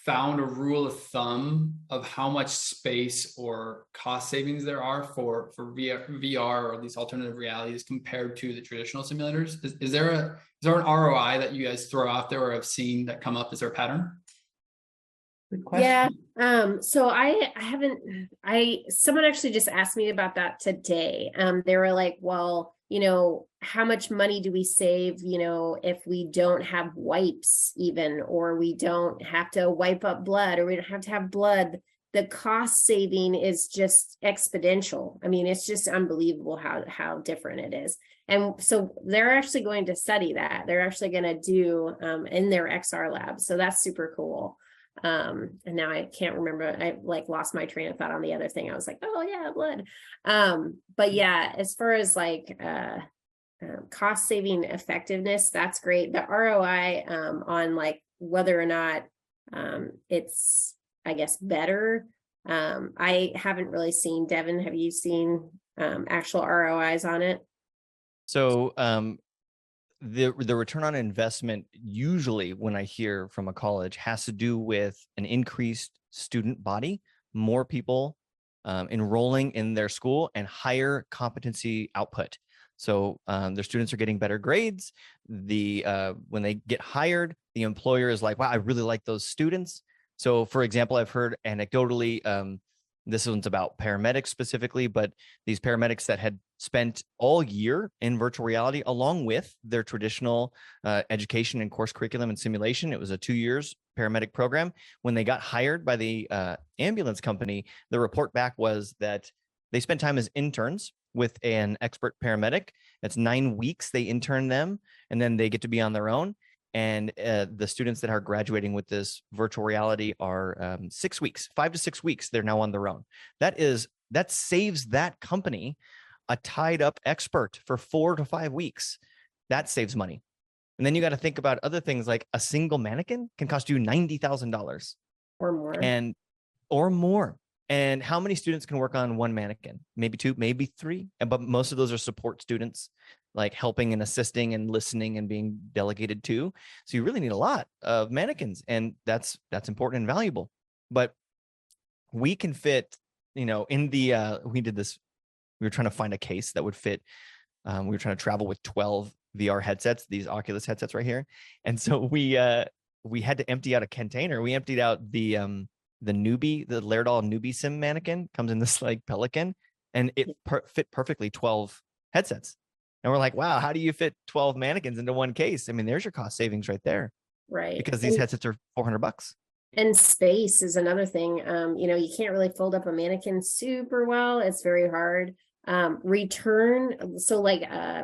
found a rule of thumb of how much space or cost savings there are for VR or these alternative realities compared to the traditional simulators? Is there an ROI that you guys throw out there or have seen that come up? Is there a pattern? Good question. Yeah. So I haven't, someone actually just asked me about that today. They were like, well, how much money do we save, if we don't have wipes even, or we don't have to wipe up blood, or we don't have to have blood. The cost saving is just exponential. I mean, it's just unbelievable how different it is. And so they're actually going to study that. They're actually going to do in their XR lab. So that's super cool. And now I can't remember, I lost my train of thought on the other thing. I was like, oh yeah, blood. But yeah, as far as cost saving effectiveness, that's great. The ROI on whether or not it's, I guess, better. I haven't really seen. Devin, have you seen actual ROIs on it? So the return on investment, usually when I hear from a college, has to do with an increased student body, more people enrolling in their school, and higher competency output. So their students are getting better grades. When they get hired, the employer is like, wow, I really like those students. So for example, I've heard anecdotally, this one's about paramedics specifically, but these paramedics that had spent all year in virtual reality along with their traditional education and course curriculum and simulation. It was a 2 years paramedic program. When they got hired by the ambulance company, the report back was that they spent time as interns with an expert paramedic. That's 9 weeks they intern them, and then they get to be on their own. And the students that are graduating with this virtual reality are 6 weeks, 5 to 6 weeks. They're now on their own. That saves that company a tied up expert for 4 to 5 weeks. That saves money. And then you got to think about other things, like a single mannequin can cost you $90,000 or more. Or more. And how many students can work on one mannequin? Maybe 2, maybe 3. But most of those are support students, like helping and assisting and listening and being delegated to. So you really need a lot of mannequins, and that's important and valuable. But we can fit, in the, we did this, we were trying to find a case that would fit. We were trying to travel with 12 VR headsets, these Oculus headsets right here. And so we had to empty out a container. We emptied out the newbie, the Laerdal newbie sim mannequin, comes in this Pelican, and it fit perfectly 12 headsets. And we're like, wow, how do you fit 12 mannequins into one case? I mean, there's your cost savings right there. Right. Because these headsets are $400. And space is another thing. You can't really fold up a mannequin super well. It's very hard. Return. So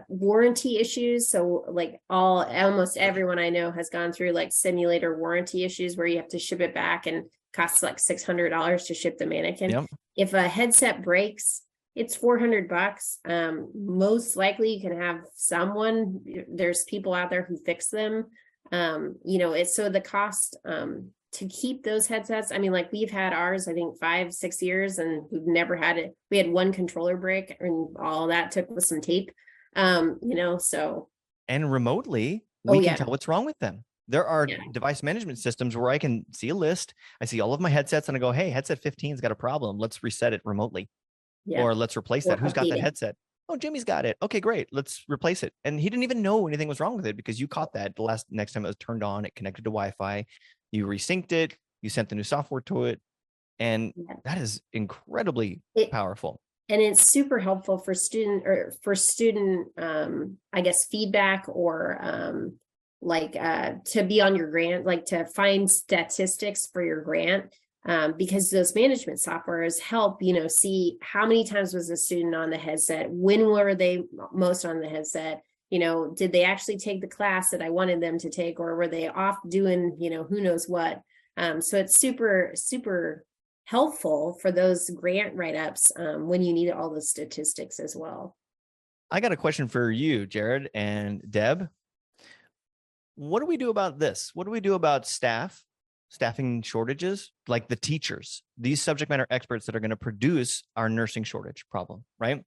warranty issues. So almost everyone I know has gone through simulator warranty issues where you have to ship it back and costs $600 to ship the mannequin. Yep. If a headset breaks, it's $400. Most likely you can have there's people out there who fix them. It's so the cost to keep those headsets. I mean, we've had ours, I think 5-6 years, and we've never had it. We had one controller break, and all that took was some tape. So. And remotely, we can tell what's wrong with them. There are device management systems where I can see a list. I see all of my headsets and I go, hey, headset 15's got a problem. Let's reset it remotely. Yeah. Or let's replace that. Who's got that headset? Oh, Jimmy's got it. Okay, great. Let's replace it. And he didn't even know anything was wrong with it because you caught that next time it was turned on, it connected to Wi-Fi. You resynced it. You sent the new software to it. And that is incredibly powerful. And it's super helpful for student, I guess, feedback or to be on your grant, to find statistics for your grant. because those management softwares help, see how many times was a student on the headset, when were they most on the headset, did they actually take the class that I wanted them to take, or were they off doing, who knows what. So it's super, super helpful for those grant write-ups when you need all the statistics as well. I got a question for you, Jared and Deb. What do we do about this? What do we do about staffing shortages, like the teachers, these subject matter experts that are going to produce our nursing shortage problem, right?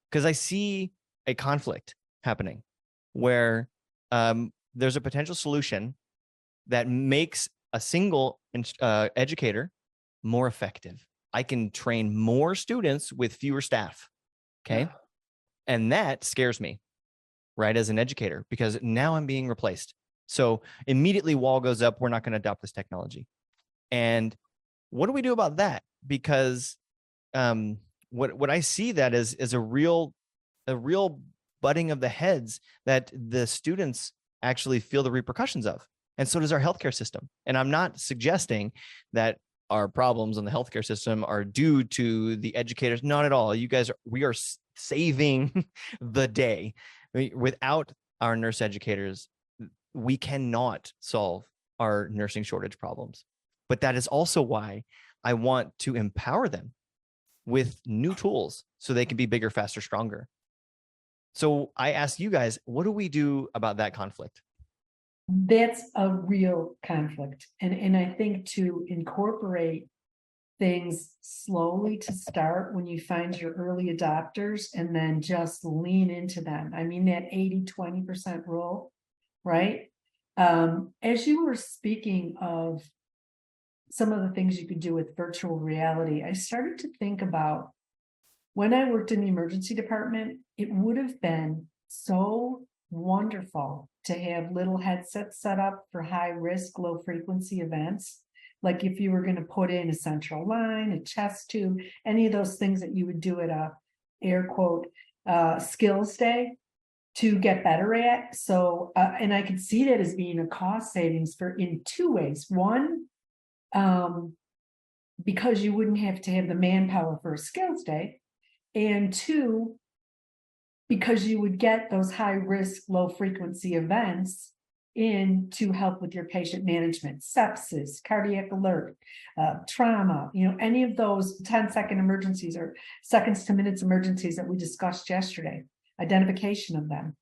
Because I see a conflict happening where there's a potential solution that makes a single educator more effective. I can train more students with fewer staff. Okay. Yeah. And that scares me, right? As an educator, because now I'm being replaced. So immediately wall goes up. We're not going to adopt this technology. And what do we do about that? Because what I see that is a real butting of the heads that the students actually feel the repercussions of. And so does our healthcare system. And I'm not suggesting that our problems in the healthcare system are due to the educators. Not at all. We are saving the day. Without our nurse educators, we cannot solve our nursing shortage problems. But that is also why I want to empower them with new tools so they can be bigger, faster, stronger. So I ask you guys, what do we do about that conflict? That's a real conflict. And I think to incorporate things slowly to start when you find your early adopters and then just lean into them. I mean, that 80-20% rule, right? As you were speaking of some of the things you could do with virtual reality, I started to think about when I worked in the emergency department, it would have been so wonderful to have little headsets set up for high risk, low frequency events. Like if you were going to put in a central line, a chest tube, any of those things that you would do at a air quote skills day to get better at. So, and I could see that as being a cost savings in two ways. One, because you wouldn't have to have the manpower for a skills day. And two, because you would get those high risk, low frequency events in to help with your patient management, sepsis, cardiac alert, trauma, any of those 10-second emergencies or seconds to minutes emergencies that we discussed yesterday, identification of them.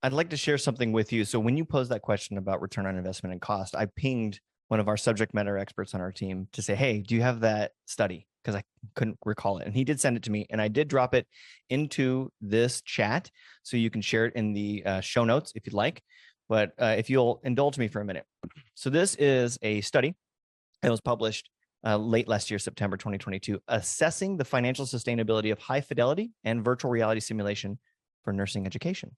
I'd like to share something with you. So when you posed that question about return on investment and cost, I pinged one of our subject matter experts on our team to say, hey, do you have that study? Because I couldn't recall it. And he did send it to me, and I did drop it into this chat. So you can share it in the show notes if you'd like. But if you'll indulge me for a minute. So this is a study that was published late last year, September 2022, assessing the financial sustainability of high fidelity and virtual reality simulation for nursing education.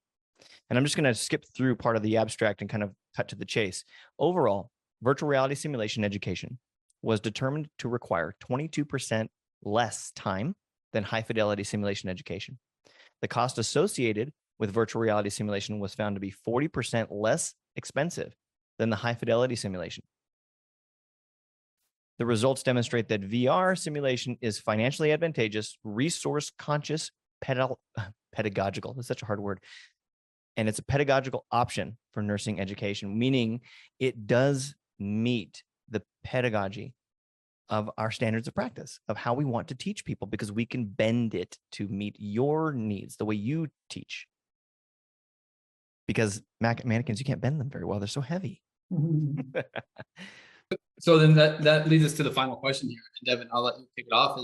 And I'm just going to skip through part of the abstract and kind of cut to the chase. Overall, virtual reality simulation education was determined to require 22% less time than high fidelity simulation education. The cost associated with virtual reality simulation was found to be 40% less expensive than the high fidelity simulation. The results demonstrate that VR simulation is financially advantageous, resource conscious, pedagogical. That's such a hard word. And it's a pedagogical option for nursing education, meaning it does meet the pedagogy of our standards of practice, of how we want to teach people, because we can bend it to meet your needs, the way you teach. Because mannequins, you can't bend them very well. They're so heavy. Mm-hmm. So then that leads us to the final question here. And Devin, I'll let you kick it off.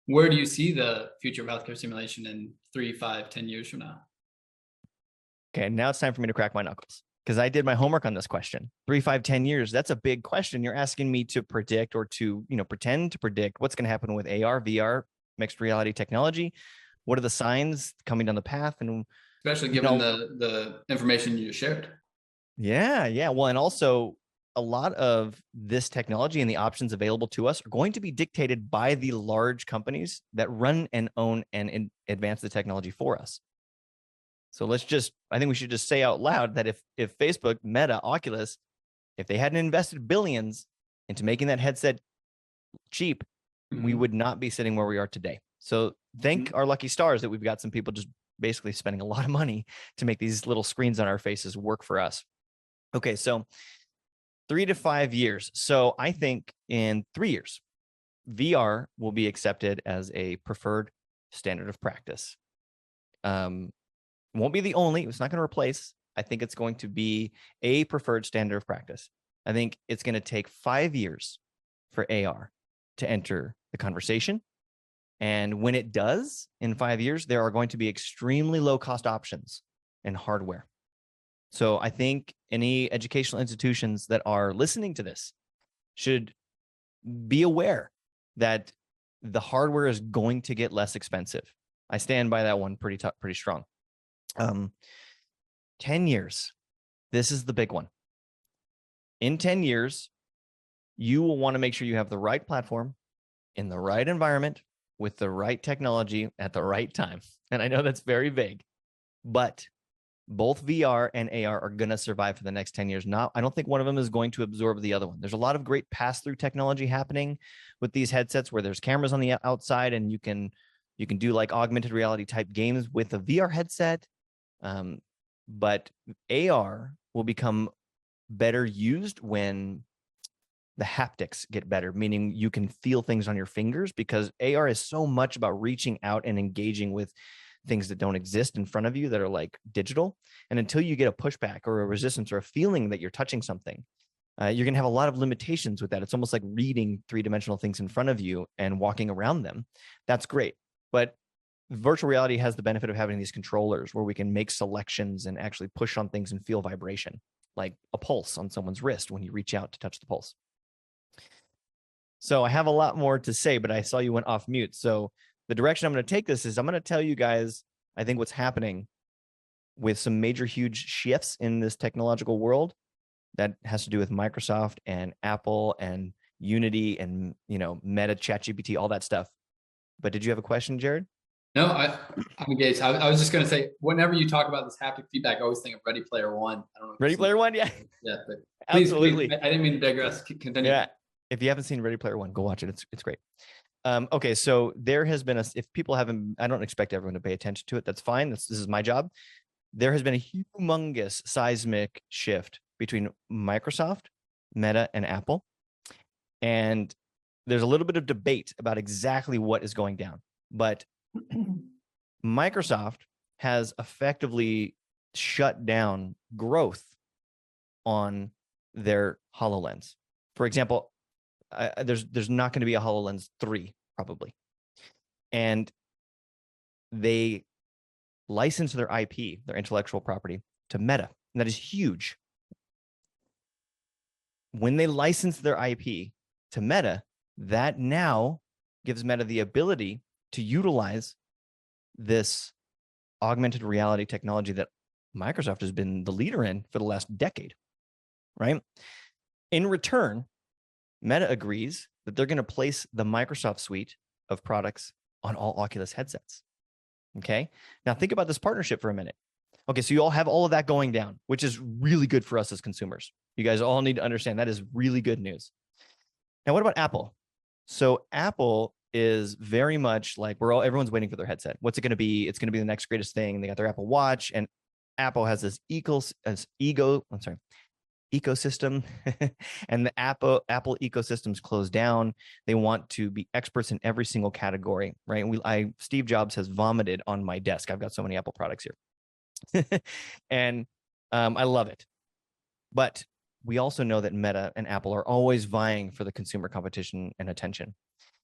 Where do you see the future of healthcare simulation in 3, 5, 10 years from now? Okay, now it's time for me to crack my knuckles, because I did my homework on this question. 3, 5, 10 years, that's a big question. You're asking me to predict or to, pretend to predict what's going to happen with AR, VR, mixed reality technology. What are the signs coming down the path? And especially given the information you just shared. Yeah. Well, and also a lot of this technology and the options available to us are going to be dictated by the large companies that run and own and advance the technology for us. So I think we should just say out loud that if Facebook, Meta, Oculus, if they hadn't invested billions into making that headset cheap, we would not be sitting where we are today. So thank our lucky stars that we've got some people just basically spending a lot of money to make these little screens on our faces work for us. Okay, so 3 to 5 years. So I think in 3 years, VR will be accepted as a preferred standard of practice. Won't be the only, it's not going to replace. I think it's going to be a preferred standard of practice. I think it's going to take 5 years for AR to enter the conversation. And when it does, in 5 years, there are going to be extremely low cost options in hardware. So I think any educational institutions that are listening to this should be aware that the hardware is going to get less expensive. I stand by that one pretty strong. 10 years. This is the big one. In 10 years, you will want to make sure you have the right platform in the right environment with the right technology at the right time. And I know that's very vague, but both VR and AR are going to survive for the next 10 years. Now, I don't think one of them is going to absorb the other one. There's a lot of great pass-through technology happening with these headsets where there's cameras on the outside and you can do like augmented reality type games with a VR headset. But AR will become better used when the haptics get better, meaning you can feel things on your fingers, because AR is so much about reaching out and engaging with things that don't exist in front of you that are like digital. And until you get a pushback or a resistance or a feeling that you're touching something, you're going to have a lot of limitations with that. It's almost like reading three-dimensional things in front of you and walking around them. That's great. But virtual reality has the benefit of having these controllers where we can make selections and actually push on things and feel vibration, like a pulse on someone's wrist when you reach out to touch the pulse. So I have a lot more to say, but I saw you went off mute. So the direction I'm going to take this is I'm going to tell you guys, I think, what's happening with some major, huge shifts in this technological world that has to do with Microsoft and Apple and Unity and, Meta, ChatGPT, all that stuff. But did you have a question, Jared? No, I'm engaged. I was just going to say, whenever you talk about this haptic feedback, I always think of Ready Player One. I don't know. Ready Player One, yeah. Yeah, but Absolutely. Please, I didn't mean to digress. Continue. Yeah. If you haven't seen Ready Player One, go watch it. It's great. Okay, so there has been if people haven't, I don't expect everyone to pay attention to it. That's fine. This is my job. There has been a humongous seismic shift between Microsoft, Meta, and Apple. And there's a little bit of debate about exactly what is going down. But Microsoft has effectively shut down growth on their HoloLens. For example, there's not going to be a HoloLens 3 probably. And they license their IP, their intellectual property, to Meta. And that is huge. When they license their IP to Meta, that now gives Meta the ability to utilize this augmented reality technology that Microsoft has been the leader in for the last decade, right? In return, Meta agrees that they're going to place the Microsoft suite of products on all Oculus headsets. Okay. Now think about this partnership for a minute. Okay. So you all have all of that going down, which is really good for us as consumers. You guys all need to understand that is really good news. Now, what about Apple? So Apple is very much like everyone's waiting for their headset. What's it going to be? It's going to be the next greatest thing. They got their Apple Watch, and Apple has this ecosystem and the Apple ecosystem's closed down. They want to be experts in every single category, right? Steve Jobs has vomited on my desk. I've got so many Apple products here. And I love it. But we also know that Meta and Apple are always vying for the consumer competition and attention.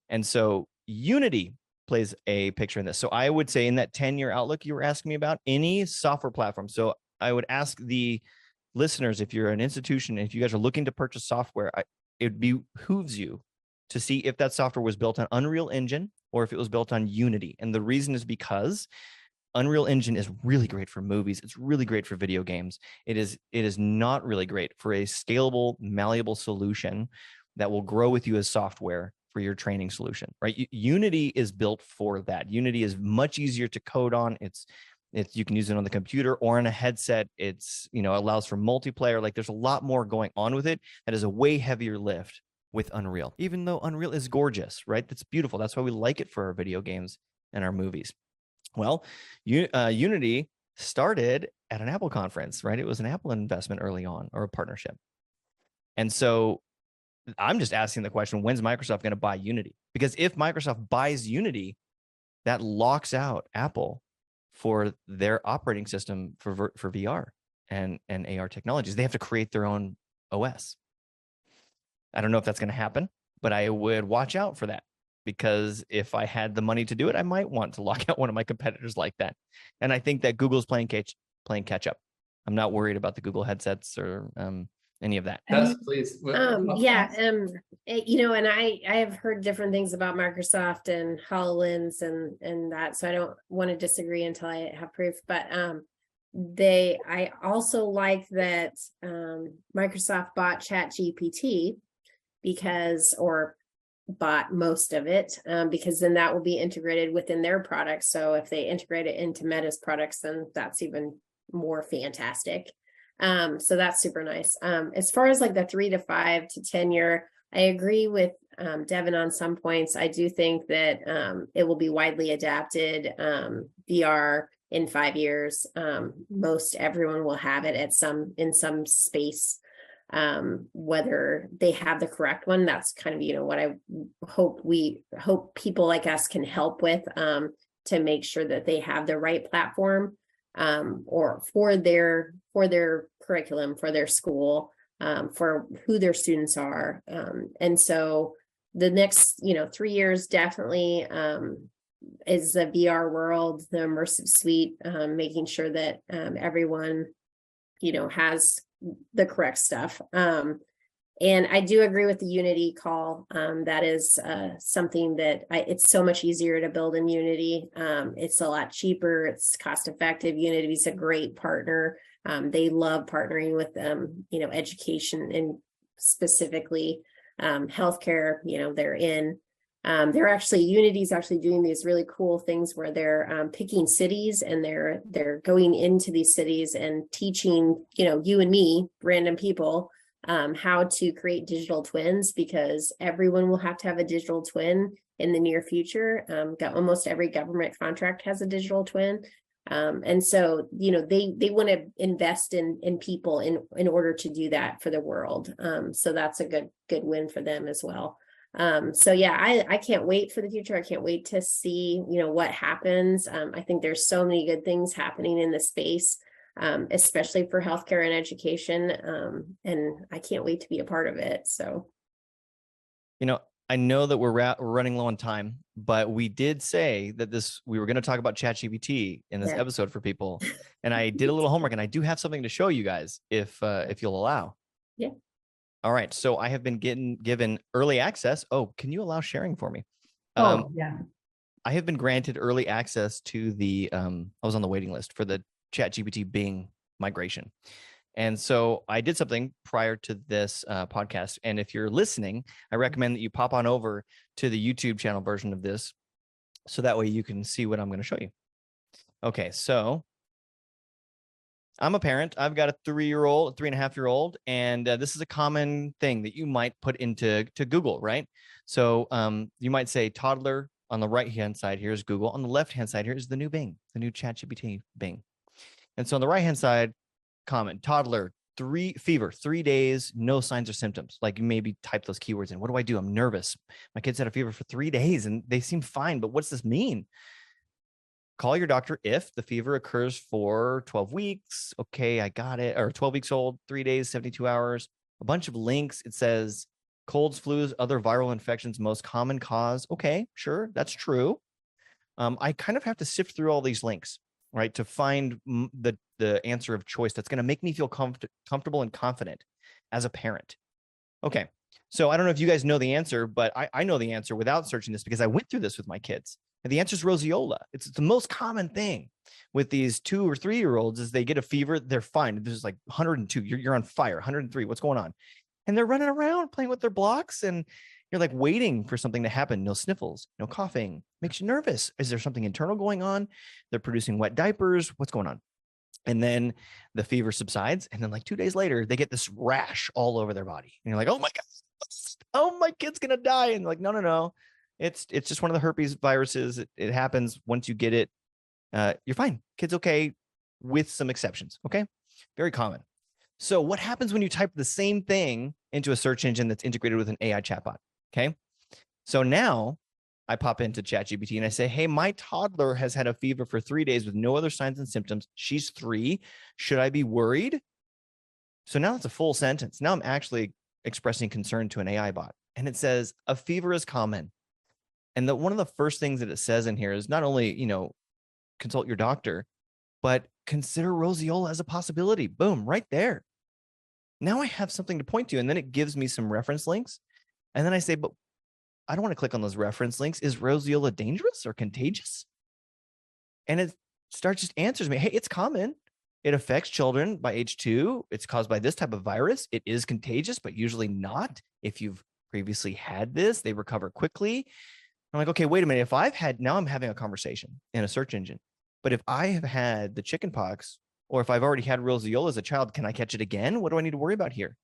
And so Unity plays a picture in this. So I would say in that 10-year outlook you were asking me about, any software platform. So I would ask the listeners, if you're an institution, if you guys are looking to purchase software, it behooves you to see if that software was built on Unreal Engine or if it was built on Unity. And the reason is because Unreal Engine is really great for movies. It's really great for video games. It is not really great for a scalable, malleable solution that will grow with you as software for your training solution, right? Unity is built for that. Unity is much easier to code on. You can use it on the computer or on a headset. It's, allows for multiplayer. Like there's a lot more going on with it. That is a way heavier lift with Unreal, even though Unreal is gorgeous, right? That's beautiful. That's why we like it for our video games and our movies. Well, Unity started at an Apple conference, right? It was an Apple investment early on, or a partnership. And so I'm just asking the question, when's Microsoft going to buy Unity? Because if Microsoft buys Unity, that locks out Apple for their operating system for VR and AR technologies. They have to create their own OS. I don't know if that's going to happen, but I would watch out for that, because if I had the money to do it, I might want to lock out one of my competitors like that. And I think that Google's playing catch up. I'm not worried about the Google headsets or any of that. Yes, please. Yeah. You know, and I have heard different things about Microsoft and HoloLens and that, so I don't want to disagree until I have proof. But I also like that Microsoft bought ChatGPT or bought most of it, because then that will be integrated within their products. So if they integrate it into Meta's products, then that's even more fantastic. So that's super nice. As far as like the 3 to 5 to 10 year, I agree with Devin on some points. I do think that it will be widely adapted. VR in 5 years, most everyone will have it in some space. Whether they have the correct one, that's kind of, you know, what I hope people like us can help with, to make sure that they have the right platform, or for their curriculum, for their school, for who their students are. And so the next, 3 years definitely is the VR world, the immersive suite, making sure that everyone, has the correct stuff. And I do agree with the Unity call. That is something that it's so much easier to build in Unity. It's a lot cheaper. It's cost effective. Unity is a great partner. They love partnering with education and specifically healthcare. Unity's actually doing these really cool things where they're picking cities, and they're going into these cities and teaching, you and me, random people, how to create digital twins, because everyone will have to have a digital twin in the near future. Almost every government contract has a digital twin. And so, they want to invest in people in order to do that for the world. So that's a good win for them as well. So yeah, I can't wait for the future. I can't wait to see, what happens. I think there's so many good things happening in the space, especially for healthcare and education. And I can't wait to be a part of it. So, I know that we're running low on time, but we did say that we were going to talk about ChatGPT in this episode for people. And I did a little homework, and I do have something to show you guys if you'll allow. Yeah. All right. So I have been given early access. Oh, can you allow sharing for me? Yeah. I have been granted early access to I was on the waiting list for the ChatGPT Bing migration. And so I did something prior to this podcast. And if you're listening, I recommend that you pop on over to the YouTube channel version of this, so that way you can see what I'm going to show you. Okay. So I'm a parent. I've got a 3.5-year-old, and this is a common thing that you might put into Google, right? So you might say toddler on the right-hand side. Here's Google. On the left-hand side, here's the new Bing, the new ChatGPT Bing. And so on the right-hand side, comment toddler, fever, 3 days, no signs or symptoms. Like, you maybe type those keywords in. What do I do? I'm nervous. My kid's had a fever for 3 days and they seem fine, but what's this mean? Call your doctor if the fever occurs for 12 weeks. Okay, I got it. Or 12 weeks old, 3 days, 72 hours. A bunch of links. It says colds, flus, other viral infections, most common cause. Okay, sure, that's true. I kind of have to sift through all these links, right, to find the answer of choice that's going to make me feel comfortable and confident as a parent. Okay, so I don't know if you guys know the answer, but I know the answer without searching this, because I went through this with my kids. And the answer is roseola. It's the most common thing with these 2 or 3-year-olds is they get a fever. They're fine. This is like 102. You're on fire. 103. What's going on? And they're running around playing with their blocks. And you're like waiting for something to happen. No sniffles, no coughing. Makes you nervous. Is there something internal going on? They're producing wet diapers. What's going on? And then the fever subsides. And then like 2 days later, they get this rash all over their body. And you're like, oh my God, Oh, my kid's gonna die. And like, no. It's just one of the herpes viruses. It happens once you get it. You're fine. Kid's okay, with some exceptions. Okay. Very common. So what happens when you type the same thing into a search engine that's integrated with an AI chatbot? Okay. So now I pop into ChatGPT and I say, hey, my toddler has had a fever for 3 days with no other signs and symptoms. She's 3. Should I be worried? So now it's a full sentence. Now I'm actually expressing concern to an AI bot. And it says, a fever is common. And one of the first things that it says in here is not only, consult your doctor, but consider roseola as a possibility. Boom, right there. Now I have something to point to. And then it gives me some reference links. And then I say, but I don't want to click on those reference links. Is roseola dangerous or contagious? And it just answers me, hey, it's common. It affects children by age 2. It's caused by this type of virus. It is contagious, but usually not. If you've previously had this, they recover quickly. I'm like, okay, wait a minute. Now I'm having a conversation in a search engine. But if I have had the chicken pox, or if I've already had roseola as a child, can I catch it again? What do I need to worry about here?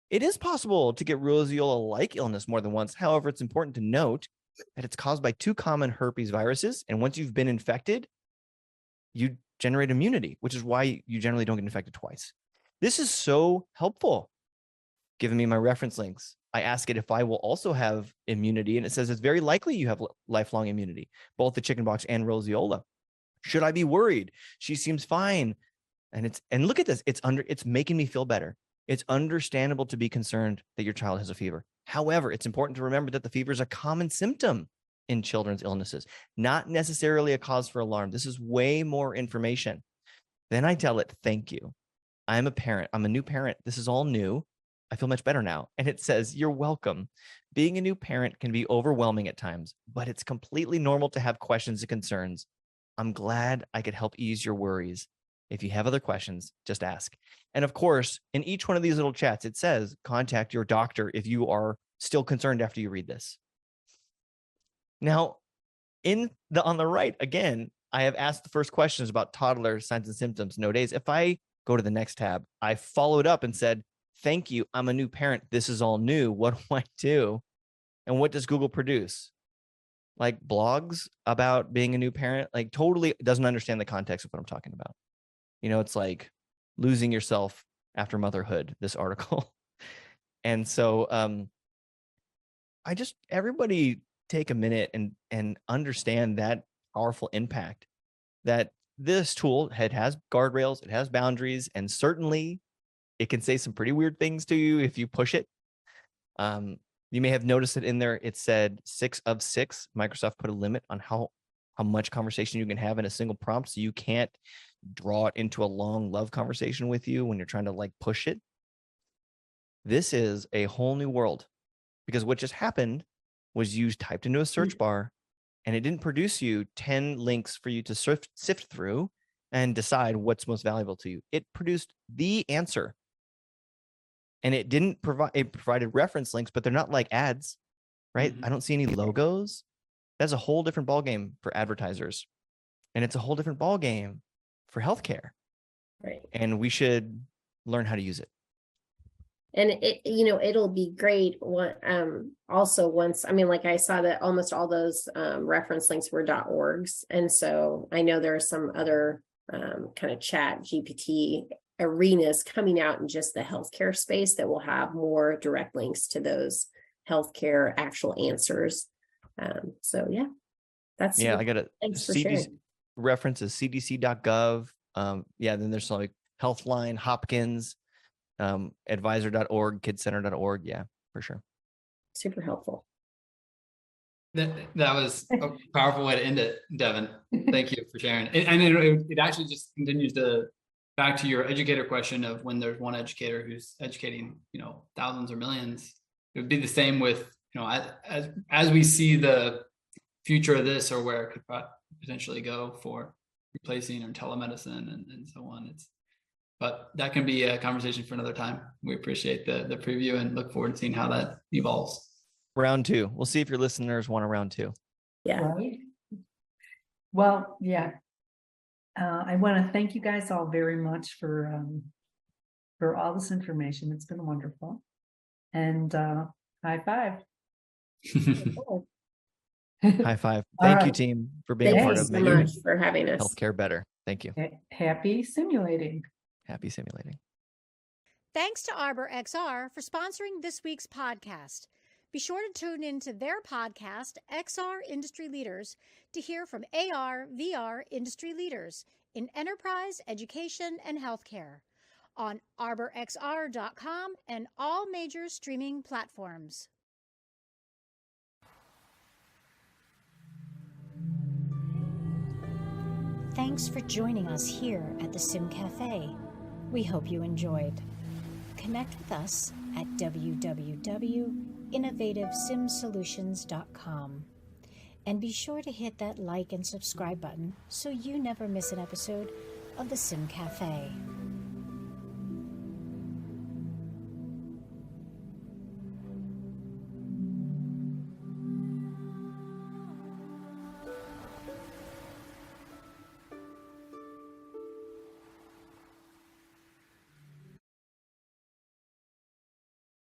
It is possible to get roseola-like illness more than once. However, it's important to note that it's caused by 2 common herpes viruses. And once you've been infected, you generate immunity, which is why you generally don't get infected twice. This is so helpful. Giving me my reference links. I ask it if I will also have immunity, and it says it's very likely you have lifelong immunity, both the chickenpox and roseola. Should I be worried? She seems fine. And look at this. It's making me feel better. It's understandable to be concerned that your child has a fever. However, it's important to remember that the fever is a common symptom in children's illnesses, not necessarily a cause for alarm. This is way more information. Then I tell it, thank you. I'm a parent. I'm a new parent. This is all new. I feel much better now. And it says, you're welcome. Being a new parent can be overwhelming at times, but it's completely normal to have questions and concerns. I'm glad I could help ease your worries. If you have other questions, just ask. And of course, in each one of these little chats, it says, contact your doctor if you are still concerned after you read this. Now, on the right, again, I have asked the first questions about toddler signs and symptoms, no days. If I go to the next tab, I followed up and said, thank you. I'm a new parent. This is all new. What do I do? And what does Google produce? Like blogs about being a new parent? Like totally doesn't understand the context of what I'm talking about. It's like losing yourself after motherhood, this article. And so everybody take a minute and understand that powerful impact that this tool has guardrails, it has boundaries, and certainly it can say some pretty weird things to you if you push it. You may have noticed that in there, it said 6 of 6. Microsoft put a limit on how much conversation you can have in a single prompt. So you can't draw it into a long love conversation with you when you're trying to like push it. This is a whole new world, because what just happened was you typed into a search bar and it didn't produce you 10 links for you to sift through and decide what's most valuable to you. It produced the answer. And it provided reference links, but they're not like ads, right? I don't see any logos. That's a whole different ballgame for advertisers. And it's a whole different ballgame for healthcare. Right. And we should learn how to use it. And it'll be great. Also, once, like I saw that almost all those reference links were .orgs. And so I know there are some other kind of ChatGPT arenas coming out in just the healthcare space that will have more direct links to those healthcare actual answers. So yeah, I got a thanks for sharing. Reference is cdc.gov. Then there's like Healthline, Hopkins, advisor.org, kidcenter.org. Yeah, for sure. Super helpful. That was a powerful way to end it, Devin. Thank you for sharing. And it actually just continues to back to your educator question of when there's one educator who's educating, thousands or millions. It would be the same with, as we see the future of this or where it could potentially go for replacing or telemedicine and so on. But that can be a conversation for another time. We appreciate the preview and look forward to seeing how that evolves. Round 2. We'll see if your listeners want a round 2. Yeah. Right. Well, yeah. I want to thank you guys all very much for all this information. It's been wonderful. And High five. High five. All Thank you, right. team, for being Thank part you of so making much for having us. healthcare better. Thank you. Happy simulating. Happy simulating. Thanks to Arbor XR for sponsoring this week's podcast. Be sure to tune into their podcast, XR Industry Leaders, to hear from AR, VR industry leaders in enterprise, education, and healthcare on arborxr.com and all major streaming platforms. Thanks for joining us here at the SimCafe. We hope you enjoyed. Connect with us at www.innovativesimsolutions.com. And be sure to hit that like and subscribe button so you never miss an episode of the SimCafe.